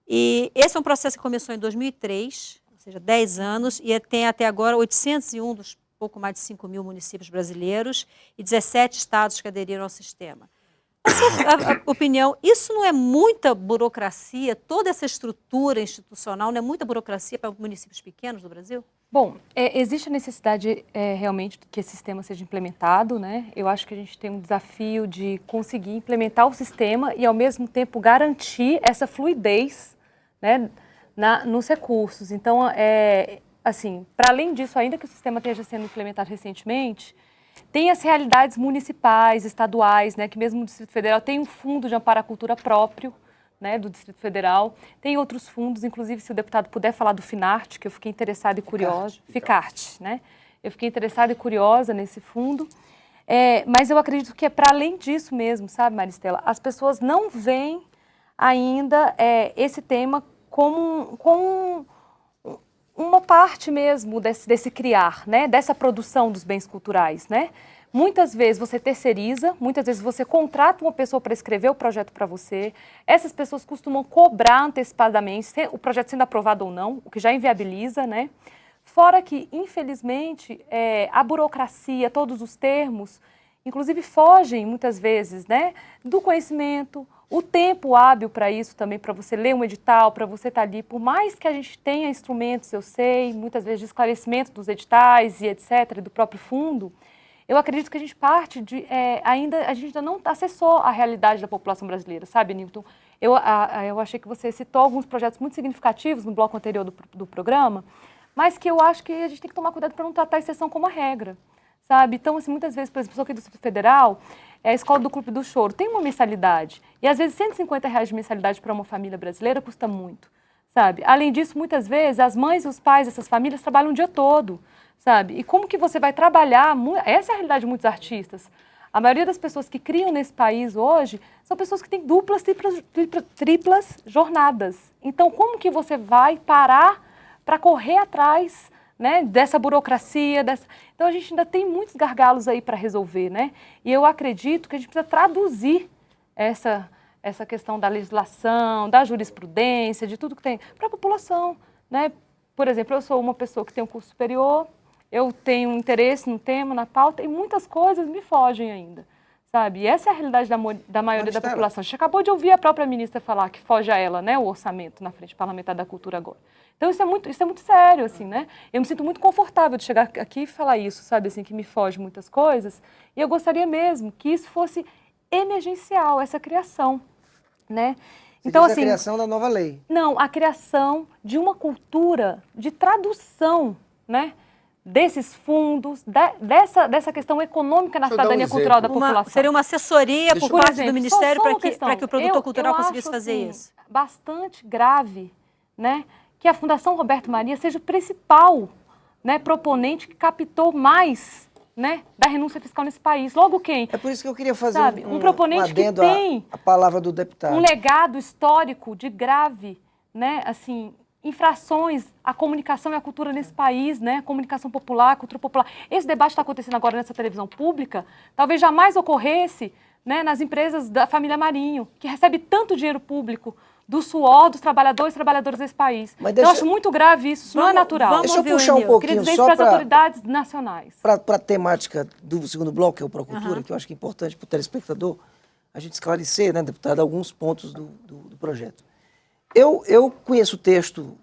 E esse é um processo que começou em 2003, ou seja, 10 anos, e tem até agora 801 dos pouco mais de 5 mil municípios brasileiros e 17 estados que aderiram ao sistema. Na sua opinião, isso não é muita burocracia? Toda essa estrutura institucional não é muita burocracia para municípios pequenos do Brasil? Bom, existe a necessidade realmente que esse sistema seja implementado, né? Eu acho que a gente tem um desafio de conseguir implementar o sistema e, ao mesmo tempo, garantir essa fluidez, né, nos recursos. Então, assim, para além disso, ainda que o sistema esteja sendo implementado recentemente, tem as realidades municipais, estaduais, né, que mesmo o Distrito Federal tem um fundo de amparo à cultura próprio, né, do Distrito Federal, tem outros fundos, inclusive se o deputado puder falar do Finarte, que eu fiquei interessada e curiosa, Ficarte, né, eu fiquei interessada e curiosa nesse fundo, mas eu acredito que é para além disso mesmo, sabe, Maristela, as pessoas não veem ainda esse tema como uma parte mesmo desse criar, né, dessa produção dos bens culturais, né? Muitas vezes você terceiriza, muitas vezes você contrata uma pessoa para escrever o projeto para você. Essas pessoas costumam cobrar antecipadamente, o projeto sendo aprovado ou não, o que já inviabiliza, né? Fora que, infelizmente, a burocracia, todos os termos, inclusive fogem muitas vezes, né, do conhecimento, o tempo hábil para isso também, para você ler um edital, para você estar ali, por mais que a gente tenha instrumentos, eu sei, muitas vezes de esclarecimento dos editais e etc., do próprio fundo, eu acredito que a gente parte de, a gente ainda não acessou a realidade da população brasileira, sabe, Newton? Eu achei que você citou alguns projetos muito significativos no bloco anterior do programa, mas que eu acho que a gente tem que tomar cuidado para não tratar a exceção como a regra, sabe? Então, assim, muitas vezes, por exemplo, sou aqui do Distrito Federal, a Escola do Clube do Choro tem uma mensalidade, e às vezes R$150 de mensalidade para uma família brasileira custa muito, sabe? Além disso, muitas vezes, as mães e os pais dessas famílias trabalham o dia todo, sabe? E como que você vai trabalhar? Essa é a realidade de muitos artistas. A maioria das pessoas que criam nesse país hoje são pessoas que têm duplas, triplas jornadas. Então, como que você vai parar para correr atrás, né, dessa burocracia? Então, a gente ainda tem muitos gargalos aí para resolver, né? E eu acredito que a gente precisa traduzir essa questão da legislação, da jurisprudência, de tudo que tem, para a população, né? Por exemplo, eu sou uma pessoa que tem um curso superior, eu tenho um interesse no tema, na pauta, e muitas coisas me fogem ainda, sabe? E essa é a realidade da maioria da Maristela. população. A gente acabou de ouvir a própria ministra falar que foge a ela, né, o orçamento na frente parlamentar da cultura agora. Então isso é muito sério, assim, né? Eu me sinto muito confortável de chegar aqui e falar isso, sabe, assim, que me foge muitas coisas. E eu gostaria mesmo que isso fosse emergencial, essa criação, né? Então, assim, a criação da nova lei. Não, a criação de uma cultura de tradução, né? Desses fundos, dessa questão econômica na Deixa eu dar um cidadania cultural da exemplo. população. Seria uma assessoria por Por parte exemplo, do Ministério só uma para questão. que o produtor cultural Eu conseguisse acho, fazer assim, isso. Bastante grave, né, que a Fundação Roberto Maria seja o principal, né, proponente que captou mais, né, da renúncia fiscal nesse país. Logo quem? É por isso que eu queria fazer Sabe, um proponente que adendo tem à palavra do deputado. um legado histórico de grave, né, assim, infrações à comunicação e à cultura nesse país, né, comunicação popular, cultura popular. Esse debate está acontecendo agora nessa televisão pública, talvez jamais ocorresse, né, nas empresas da família Marinho, que recebe tanto dinheiro público do suor dos trabalhadores e trabalhadoras desse país. Mas Então, eu acho muito grave isso não é natural. Deixa eu ouvir o puxar um Enilton. Queria pouquinho dizer isso só para as para autoridades nacionais. a temática do segundo bloco, que é o Procultura, que eu acho que é importante para o telespectador a gente esclarecer, né, deputado, alguns pontos do projeto. Eu conheço o texto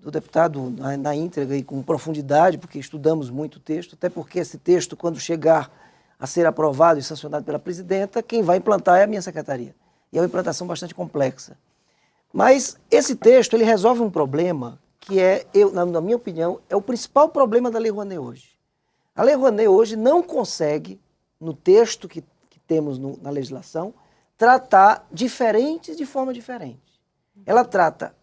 do deputado na íntegra e com profundidade, porque estudamos muito o texto, até porque esse texto, quando chegar a ser aprovado e sancionado pela presidenta, quem vai implantar é a minha secretaria. E é uma implantação bastante complexa. Mas esse texto, ele resolve um problema que na minha opinião, é o principal problema da Lei Rouanet hoje. A Lei Rouanet hoje não consegue, no texto que temos na legislação, tratar diferentes de forma diferente. Ela trata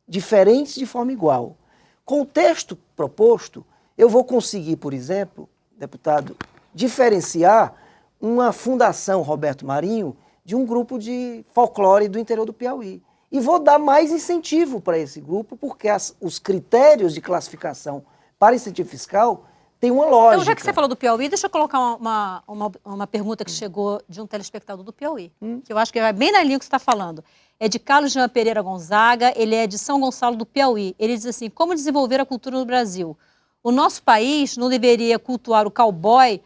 diferentes de forma igual. Com o texto proposto, eu vou conseguir, por exemplo, deputado, diferenciar uma fundação Roberto Marinho de um grupo de folclore do interior do Piauí. E vou dar mais incentivo para esse grupo, porque os critérios de classificação para incentivo fiscal têm uma lógica. Então, já que você falou do Piauí, deixa eu colocar uma pergunta que chegou de um telespectador do Piauí, que eu acho que vai bem na linha que você está falando. É de Carlos Jean Pereira Gonzaga, ele é de São Gonçalo do Piauí. Ele diz assim, como desenvolver a cultura no Brasil? O nosso país não deveria cultuar o cowboy,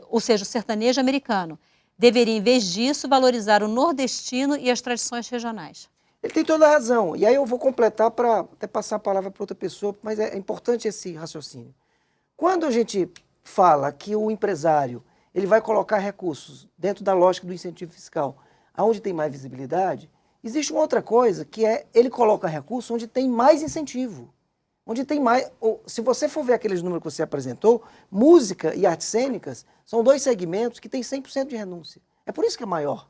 ou seja, o sertanejo americano. Deveria, em vez disso, valorizar o nordestino e as tradições regionais. Ele tem toda a razão. E aí eu vou completar para até passar a palavra para outra pessoa, mas é importante esse raciocínio. Quando a gente fala que o empresário ele vai colocar recursos dentro da lógica do incentivo fiscal, aonde tem mais visibilidade, existe uma outra coisa, que é ele coloca recurso onde tem mais incentivo. Onde tem mais... Se você for ver aqueles números que você apresentou, música e artes cênicas são dois segmentos que têm 100% de renúncia. É por isso que é maior.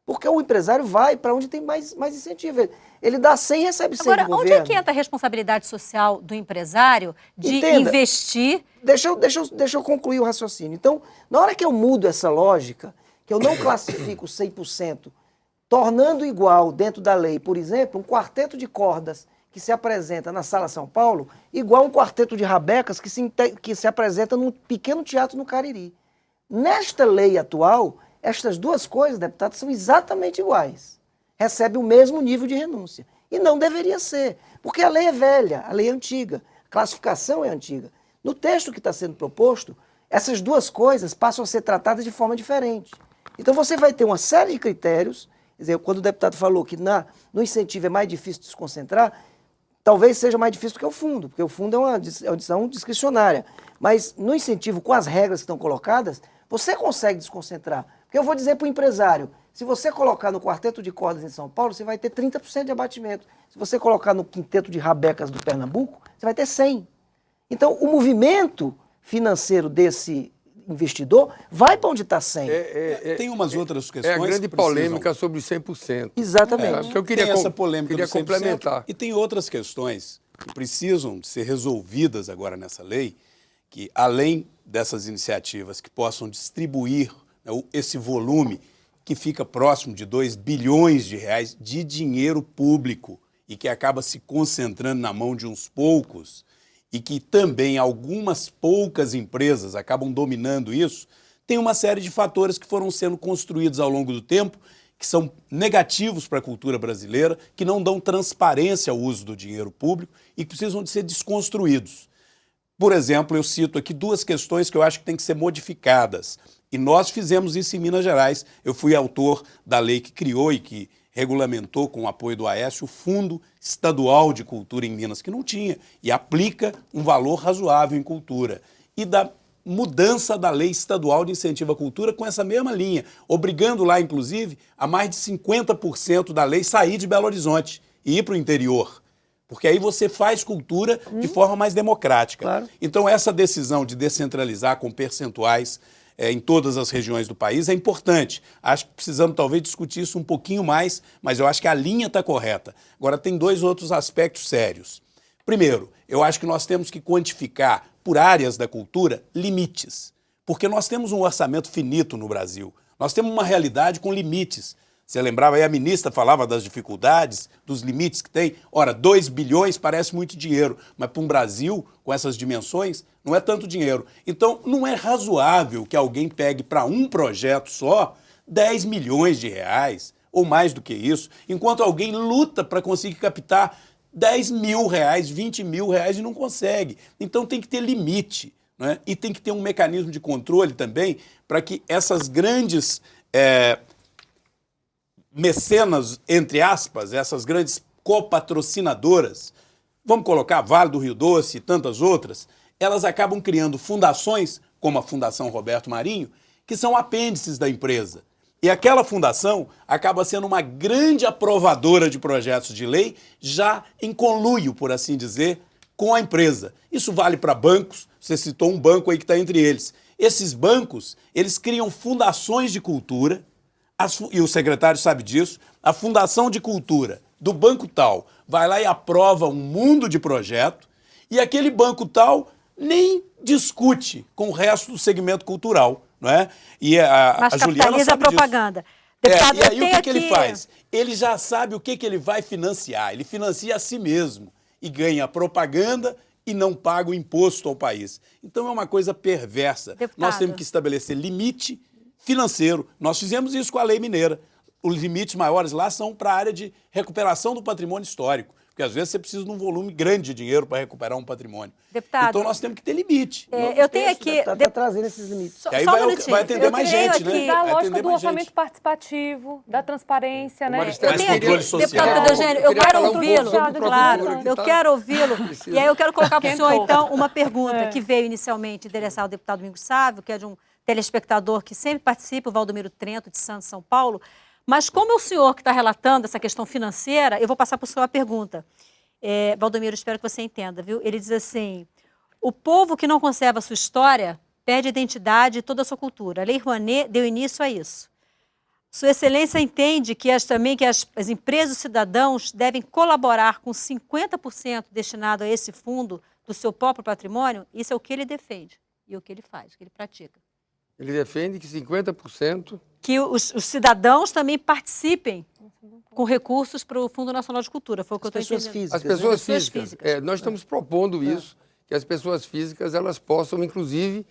Porque o empresário vai para onde tem mais incentivo. Ele dá 100 e recebe 100 Agora, do onde governo. é que entra a responsabilidade social do empresário de Entenda. investir? Deixa eu concluir o raciocínio. Então, na hora que eu mudo essa lógica, que eu não classifico 100%, tornando igual dentro da lei, por exemplo, um quarteto de cordas que se apresenta na Sala São Paulo, igual um quarteto de rabecas que se apresenta num pequeno teatro no Cariri. Nesta lei atual, estas duas coisas, deputado, são exatamente iguais. Recebe o mesmo nível de renúncia. E não deveria ser, porque a lei é velha, a lei é antiga, a classificação é antiga. No texto que está sendo proposto, essas duas coisas passam a ser tratadas de forma diferente. Então você vai ter uma série de critérios, quer dizer, quando o deputado falou que no incentivo é mais difícil de se concentrar, talvez seja mais difícil do que o fundo, porque o fundo é uma decisão discricionária. Mas no incentivo, com as regras que estão colocadas, você consegue desconcentrar. Porque eu vou dizer para o empresário, se você colocar no quarteto de cordas em São Paulo, você vai ter 30% de abatimento. Se você colocar no quinteto de rabecas do Pernambuco, você vai ter 100%. Então, o movimento financeiro desse investidor vai para onde está 100. Tem umas outras questões. É a grande que precisam... polêmica sobre os 100%. Exatamente. Que eu queria tem essa polêmica queria do 100%, complementar. E tem outras questões que precisam ser resolvidas agora nessa lei, que além dessas iniciativas que possam distribuir, né, esse volume que fica próximo de 2 bilhões de reais de dinheiro público e que acaba se concentrando na mão de uns poucos e que também algumas poucas empresas acabam dominando isso, tem uma série de fatores que foram sendo construídos ao longo do tempo que são negativos para a cultura brasileira, que não dão transparência ao uso do dinheiro público e que precisam de ser desconstruídos. Por exemplo, eu cito aqui duas questões que eu acho que têm que ser modificadas. E nós fizemos isso em Minas Gerais. Eu fui autor da lei que criou e que regulamentou, com o apoio do Aécio, o Fundo Estadual de Cultura em Minas, que não tinha, e aplica um valor razoável em cultura. E da mudança da Lei Estadual de Incentivo à Cultura com essa mesma linha, obrigando lá, inclusive, a mais de 50% da lei sair de Belo Horizonte e ir para o interior. Porque aí você faz cultura de forma mais democrática. Claro. Então, essa decisão de descentralizar com percentuais em todas as regiões do país é importante. Acho que precisamos talvez discutir isso um pouquinho mais, mas eu acho que a linha está correta. Agora, tem dois outros aspectos sérios. Primeiro, eu acho que nós temos que quantificar, por áreas da cultura, limites. Porque nós temos um orçamento finito no Brasil. Nós temos uma realidade com limites. Você lembrava aí, a ministra falava das dificuldades, dos limites que tem. Ora, 2 bilhões parece muito dinheiro, mas para um Brasil com essas dimensões não é tanto dinheiro. Então, não é razoável que alguém pegue para um projeto só 10 milhões de reais, ou mais do que isso, enquanto alguém luta para conseguir captar 10 mil reais, 20 mil reais e não consegue. Então, tem que ter limite, né? E tem que ter um mecanismo de controle também para que essas grandes mecenas, entre aspas, essas grandes copatrocinadoras, vamos colocar Vale do Rio Doce e tantas outras, elas acabam criando fundações, como a Fundação Roberto Marinho, que são apêndices da empresa. E aquela fundação acaba sendo uma grande aprovadora de projetos de lei, já em conluio, por assim dizer, com a empresa. Isso vale para bancos, você citou um banco aí que está entre eles. Esses bancos, eles criam fundações de cultura, e o secretário sabe disso, a Fundação de Cultura do banco tal vai lá e aprova um mundo de projeto, e aquele banco tal nem discute com o resto do segmento cultural, não é? E Mas a Juliana capitaliza a sabe disso. propaganda. Deputado, E aí eu o tenho que ele aqui- faz? Ele já sabe o que ele vai financiar. Ele financia a si mesmo e ganha propaganda e não paga o imposto ao país. Então é uma coisa perversa. Deputado. Nós temos que estabelecer limite financeiro. Nós fizemos isso com a lei mineira. Os limites maiores lá são para a área de recuperação do patrimônio histórico. Porque às vezes você precisa de um volume grande de dinheiro para recuperar um patrimônio. Deputado, Então nós temos que ter limite. eu tenho aqui... Está trazendo esses limites. E aí só um vai minutinho. atender Eu mais tenho gente, aqui- né? Da Vai lógica atender do mais orçamento gente. participativo, da transparência, né? Maristela, Eu tenho Mais aqui, controle social. deputado Pedro Eugênio, eu queria quero falar um pouco ouvi-lo. sobre o Claro, prefeitura que eu tá- quero ouvi-lo. E aí eu quero colocar para o senhor, Esquentou. então, uma pergunta que veio inicialmente endereçar ao deputado Domingos Sávio, que é de um telespectador que sempre participa, o Valdomiro Trento, de Santos, São Paulo. Mas como é o senhor que está relatando essa questão financeira, eu vou passar para o senhor a pergunta. Valdomiro, espero que você entenda, viu? Ele diz assim, o povo que não conserva a sua história perde a identidade e toda a sua cultura. A Lei Rouanet deu início a isso. Sua Excelência entende que também que as empresas e cidadãos devem colaborar com 50% destinado a esse fundo do seu próprio patrimônio? Isso é o que ele defende e o que ele faz, o que ele pratica. Ele defende que 50%... Que os cidadãos também participem com recursos para o Fundo Nacional de Cultura. Foi o que eu estou pessoas entendendo. físicas. As pessoas Pessoas físicas. físicas. Nós estamos propondo isso, que as pessoas físicas elas possam, inclusive,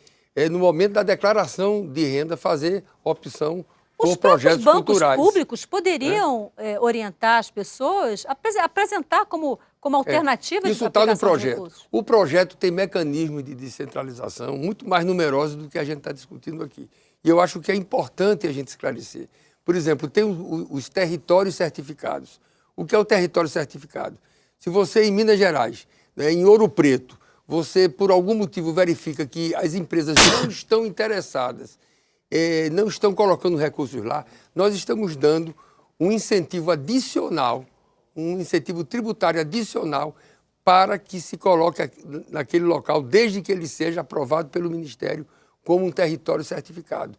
no momento da declaração de renda, fazer opção Os por próprios projetos bancos culturais. públicos poderiam orientar as pessoas, apresentar como alternativa de Isso está no aplicação de projeto. recursos. O projeto tem mecanismos de descentralização muito mais numerosos do que a gente está discutindo aqui. E eu acho que é importante a gente esclarecer. Por exemplo, tem os territórios certificados. O que é o território certificado? Se você, em Minas Gerais, né, em Ouro Preto, você, por algum motivo, verifica que as empresas não estão interessadas, não estão colocando recursos lá, nós estamos dando um incentivo adicional, um incentivo tributário adicional para que se coloque naquele local, desde que ele seja aprovado pelo Ministério como um território certificado.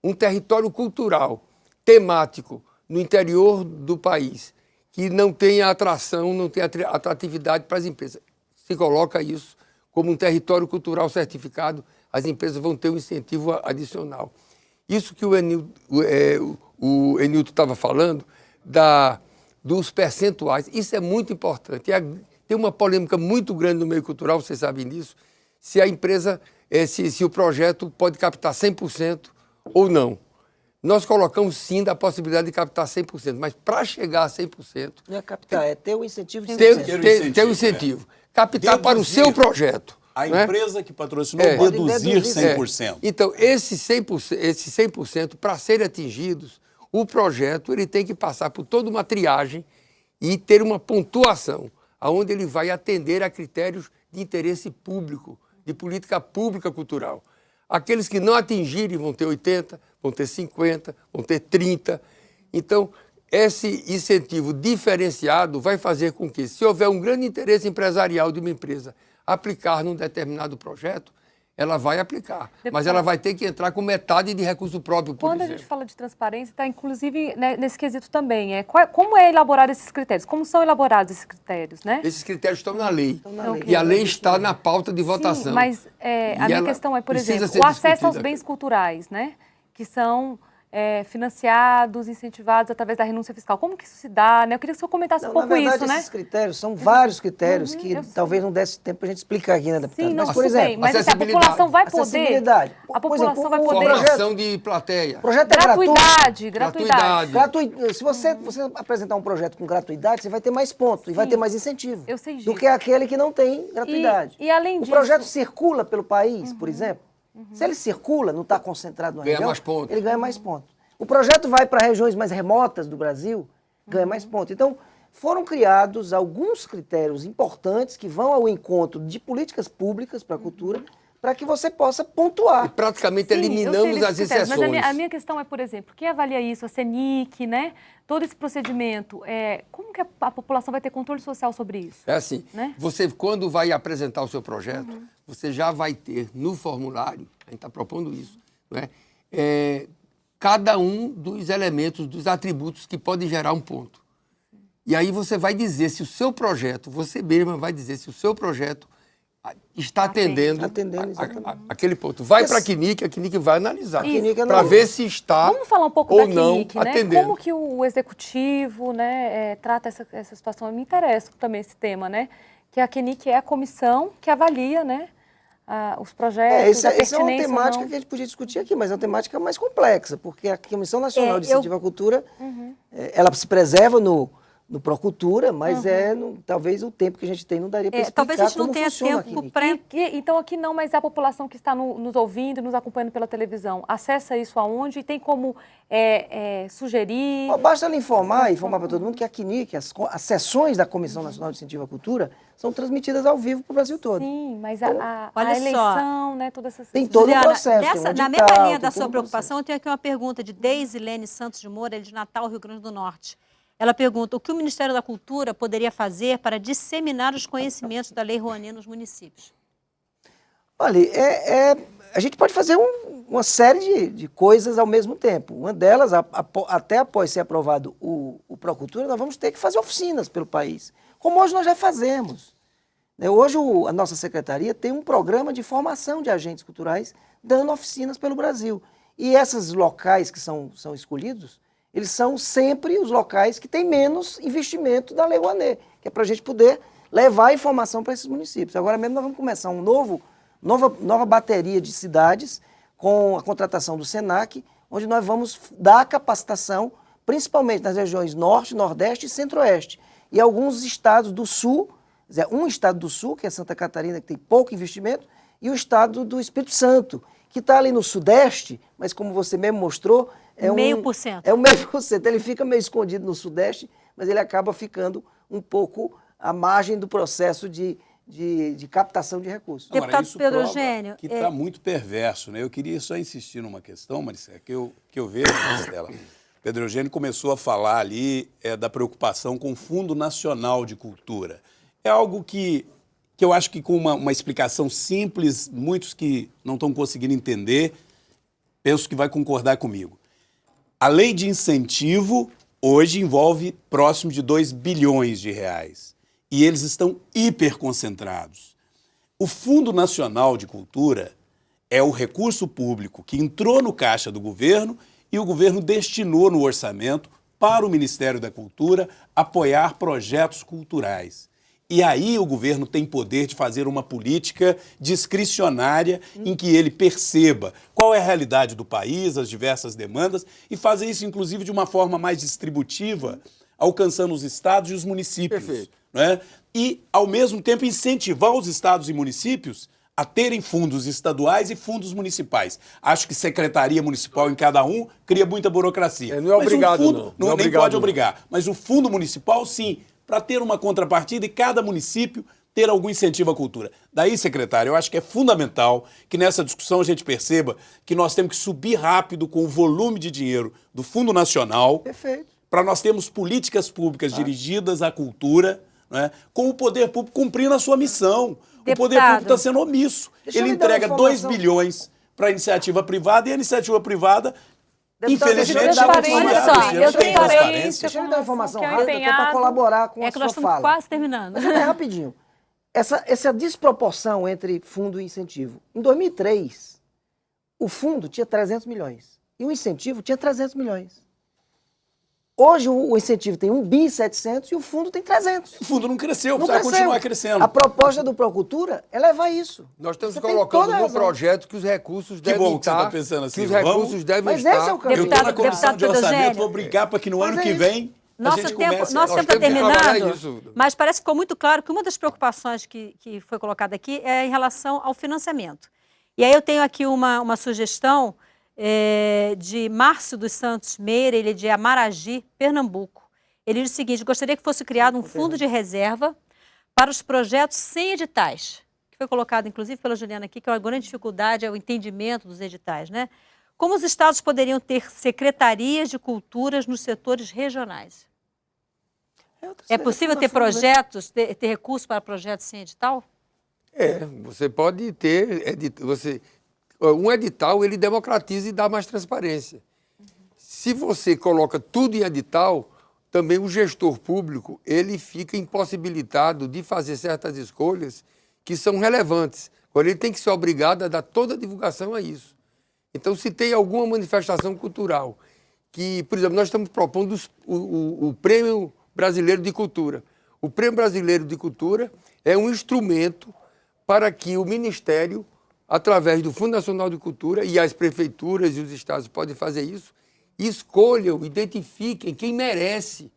Um território cultural, temático, no interior do país, que não tenha atração, não tenha atratividade para as empresas. Se coloca isso como um território cultural certificado, as empresas vão ter um incentivo adicional. Isso que o Enilton estava falando, dos percentuais, isso é muito importante. Tem uma polêmica muito grande no meio cultural, vocês sabem disso, se a empresa, se o projeto pode captar 100% ou não. Nós colocamos sim da possibilidade de captar 100%, mas para chegar a 100%... Não é captar, é ter o incentivo de Ter 100%. o incentivo. Captar para o Deduzir. seu projeto. A não é? empresa que patrocinou É. deduzir Pode 100%. Então, esse 100%, para serem atingidos, o projeto ele tem que passar por toda uma triagem e ter uma pontuação, onde ele vai atender a critérios de interesse público, de política pública cultural. Aqueles que não atingirem vão ter 80, vão ter 50, vão ter 30. Então, esse incentivo diferenciado vai fazer com que, se houver um grande interesse empresarial de uma empresa aplicar num determinado projeto, ela vai aplicar. Mas ela vai ter que entrar com metade de recurso próprio, por Quando a exemplo. gente fala de transparência, está inclusive, né, nesse quesito também. Como é elaborado esses critérios? Como são elaborados esses critérios, né? Esses critérios estão na lei. na lei. E a lei está na pauta de votação. Sim, mas a minha ela questão é, por precisa exemplo, ser o acesso aos discutida. bens culturais, né? Que são financiados, incentivados através da renúncia fiscal. Como que isso se dá, né? Eu queria que o senhor comentasse um Na pouco verdade, isso, né? esses critérios são vários critérios que eu sei. talvez não desse tempo para a gente explicar aqui, né, deputado? Sim, não, Mas, por tudo bem. exemplo, Mas assim, a acessibilidade. população vai poder... acessibilidade. A Por exemplo, população vai o poder... projeto- Formação de plateia. o projeto é Gratuidade. gratuito. Se você apresentar um projeto com gratuidade, você vai ter mais pontos e vai ter mais incentivo. Eu sei Do disso. que aquele que não tem gratuidade. E além o disso... projeto circula pelo país, por exemplo. Se ele circula, não está concentrado na Ganha região, mais pontos. ele ganha mais pontos. O projeto vai para regiões mais remotas do Brasil, ganha mais pontos. Então, foram criados alguns critérios importantes que vão ao encontro de políticas públicas para a cultura, para que você possa E pontuar. praticamente Sim, eu sei eliminamos desses as critérios, exceções. Mas a minha questão é, por exemplo, quem avalia isso? A CENIC, né? Todo esse procedimento, como que a população vai ter controle social sobre isso? É assim, Né? você quando vai apresentar o seu projeto, você já vai ter no formulário, a gente está propondo isso, não é? Cada um dos elementos, dos atributos que podem gerar um ponto. E aí você vai dizer se o seu projeto, você mesma vai dizer se o seu projeto está atendendo, exatamente. aquele ponto. Vai Porque para a CNIC vai analisar, A CNIC para analisa. ver se está Vamos falar um pouco ou da não CNIC, né? atendendo. Como que o executivo, né, trata essa situação? Me interessa também esse tema, né? Que a CNIC é a comissão que avalia, né, os projetos, a Essa é uma pertinência ou temática não. que a gente podia discutir aqui, mas é uma temática mais complexa, porque a Comissão Nacional de Incentivo à Cultura, ela se preserva no Procultura, mas talvez o tempo que a gente tem não daria para explicar talvez a gente não como tenha funciona a tempo CNIC. para... Então aqui não, mas a população que está nos ouvindo, nos acompanhando pela televisão, acessa isso aonde e tem como sugerir? Basta ela informar para todo mundo que a CNIC, as sessões da Comissão Nacional de Incentivo à Cultura, são transmitidas ao vivo para o Brasil todo. Sim, mas olha a só. eleição, né, todas essas... Tem todo o Juliana, processo. tem um na edital, mesma linha tem da todo sua um preocupação, eu tenho aqui uma pergunta de Deise Lene Santos de Moura, de Natal, Rio Grande do Norte. Ela pergunta: o que o Ministério da Cultura poderia fazer para disseminar os conhecimentos da Lei Rouanet nos municípios? Olha, a gente pode fazer uma série de coisas ao mesmo tempo. Uma delas, até após ser aprovado o Procultura, nós vamos ter que fazer oficinas pelo país, como hoje nós já fazemos. Hoje a nossa secretaria tem um programa de formação de agentes culturais dando oficinas pelo Brasil. E esses locais que são escolhidos, eles são sempre os locais que têm menos investimento da Lei Rouanet, que é para a gente poder levar a informação para esses municípios. Agora mesmo nós vamos começar nova bateria de cidades com a contratação do SENAC, onde nós vamos dar capacitação, principalmente nas regiões Norte, Nordeste e Centro-Oeste. E alguns estados do Sul, quer dizer, um estado do Sul, que é Santa Catarina, que tem pouco investimento, e o estado do Espírito Santo, que está ali no Sudeste, mas como você mesmo mostrou, é um 0,5%. É um 0,5%. Ele fica meio escondido no Sudeste, mas ele acaba ficando um pouco à margem do processo de captação de recursos. Deputado isso Pedro prova Eugênio, que está muito perverso, né? Eu queria só insistir numa questão, Maricela, que eu vejo, Maricela. Pedro Eugênio começou a falar ali da preocupação com o Fundo Nacional de Cultura. É algo que eu acho que com uma explicação simples, muitos que não estão conseguindo entender, penso que vai concordar comigo. A lei de incentivo hoje envolve próximo de 2 bilhões de reais. E eles estão hiperconcentrados. O Fundo Nacional de Cultura é o recurso público que entrou no caixa do governo e o governo destinou no orçamento para o Ministério da Cultura apoiar projetos culturais. E aí o governo tem poder de fazer uma política discricionária em que ele perceba qual é a realidade do país, as diversas demandas, e fazer isso, inclusive, de uma forma mais distributiva, alcançando os estados e os municípios. Perfeito. Né? E, ao mesmo tempo, incentivar os estados e municípios a terem fundos estaduais e fundos municipais. Acho que secretaria municipal em cada um cria muita burocracia. Não é obrigado, mas um fundo, não. Não é nem obrigado, pode não. obrigar. Mas o fundo municipal, sim, para ter uma contrapartida e cada município ter algum incentivo à cultura. Daí, secretário, eu acho que é fundamental que nessa discussão a gente perceba que nós temos que subir rápido com o volume de dinheiro do Fundo Nacional. Perfeito. Para nós termos políticas públicas dirigidas à cultura, né, com o poder público cumprindo a sua missão. O poder público está sendo omisso. Deixa eu Ele lhe dar uma entrega 2 informação. bilhões para a iniciativa privada e a iniciativa privada, Deputado, infelizmente, deixa eu já dar não uma foi informação. dada. Olha só, Não eu tem tenho transparência. Deixa eu lhe dar uma informação que é rápida, que é para empenhado. colaborar com É a que nós sua estamos fala. quase terminando. Mas até rapidinho. Essa desproporção entre fundo e incentivo. Em 2003, o fundo tinha 300 milhões e o incentivo tinha 300 milhões. Hoje o incentivo tem 1,7 bi e o fundo tem 300. O fundo não cresceu, Não precisa cresceu. continuar crescendo. A proposta do Procultura é levar isso. Nós estamos Você tem colocando toda a no razão. projeto que os recursos Que devem bom que você estar, está pensando assim. que os Vamos- recursos devem Mas estar. esse é o caminho. Eu estou na Deputado comissão de orçamento, Eugênio. vou brigar para que no ano Mas é que isso. vem a Nosso gente tempo comece. está Nós temos que trabalhar terminando, isso. mas parece que ficou muito claro que uma das preocupações que foi colocada aqui é em relação ao financiamento. E aí eu tenho aqui uma sugestão de Márcio dos Santos Meira, ele é de Amaragi, Pernambuco. Ele diz o seguinte: gostaria que fosse criado um fundo de reserva para os projetos sem editais, que foi colocado inclusive pela Juliana aqui, que é uma grande dificuldade, é o entendimento dos editais, né? Como os estados poderiam ter secretarias de culturas nos setores regionais? É possível ter projetos, ter recursos para projetos sem edital? Você pode ter, um edital ele democratiza e dá mais transparência. Se você coloca tudo em edital, também o gestor público ele fica impossibilitado de fazer certas escolhas que são relevantes. Agora, ele tem que ser obrigado a dar toda a divulgação a isso. Então, se tem alguma manifestação cultural que, por exemplo, nós estamos propondo o Prêmio Brasileiro de Cultura. O Prêmio Brasileiro de Cultura é um instrumento para que o Ministério, através do Fundo Nacional de Cultura, e as prefeituras e os estados podem fazer isso, escolham, identifiquem quem merece.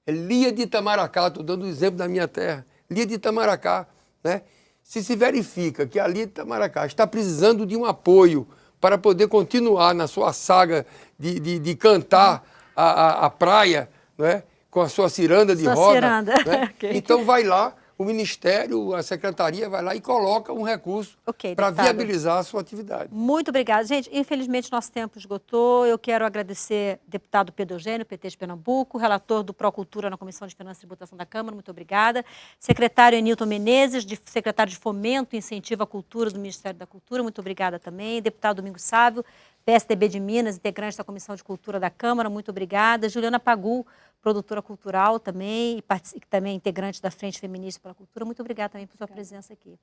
Lia de Itamaracá, estou dando um exemplo da minha terra, Lia de Itamaracá, né? Se verifica que a Lia de Itamaracá está precisando de um apoio para poder continuar na sua saga de cantar a praia, né? Com a sua ciranda de roda. Ciranda. Né? Okay. Então vai lá, o Ministério, a Secretaria vai lá e coloca um recurso para deputado. viabilizar a sua atividade. Muito obrigada. Gente, infelizmente nosso tempo esgotou. Eu quero agradecer ao deputado Pedro Eugênio, PT de Pernambuco, relator do Procultura na Comissão de Finanças e Tributação da Câmara, muito obrigada. Secretário Enilton Menezes, secretário de Fomento e Incentivo à Cultura do Ministério da Cultura, muito obrigada também. Deputado Domingos Sávio, PSDB de Minas, integrante da Comissão de Cultura da Câmara, muito obrigada. Juliana Pagul, produtora cultural também, e também integrante da Frente Feminista pela Cultura, muito obrigada também por sua presença aqui.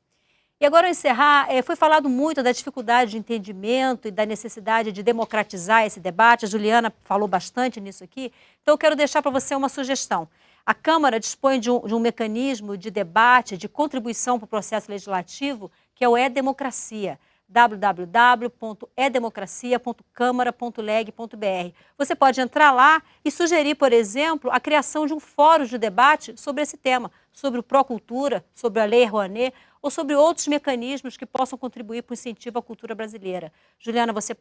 E agora, ao encerrar, foi falado muito da dificuldade de entendimento e da necessidade de democratizar esse debate. A Juliana falou bastante nisso aqui. Então, eu quero deixar para você uma sugestão. A Câmara dispõe de um mecanismo de debate, de contribuição para o processo legislativo, que é o E-Democracia. www.edemocracia.câmara.leg.br. Você pode entrar lá e sugerir, por exemplo, a criação de um fórum de debate sobre esse tema, sobre o Procultura, sobre a Lei Rouanet ou sobre outros mecanismos que possam contribuir para o incentivo à cultura brasileira. Juliana, você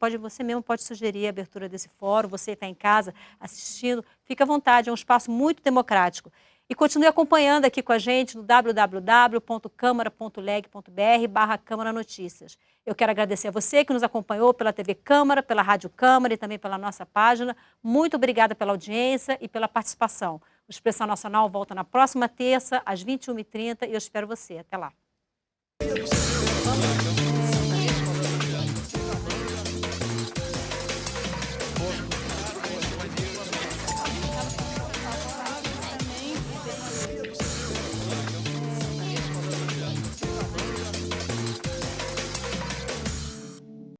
mesmo pode sugerir a abertura desse fórum, você está em casa assistindo, fica à vontade, é um espaço muito democrático. E continue acompanhando aqui com a gente no www.câmara.leg.br/Câmara Notícias. Eu quero agradecer a você que nos acompanhou pela TV Câmara, pela Rádio Câmara e também pela nossa página. Muito obrigada pela audiência e pela participação. O Expressão Nacional volta na próxima terça, às 21h30, e eu espero você. Até lá.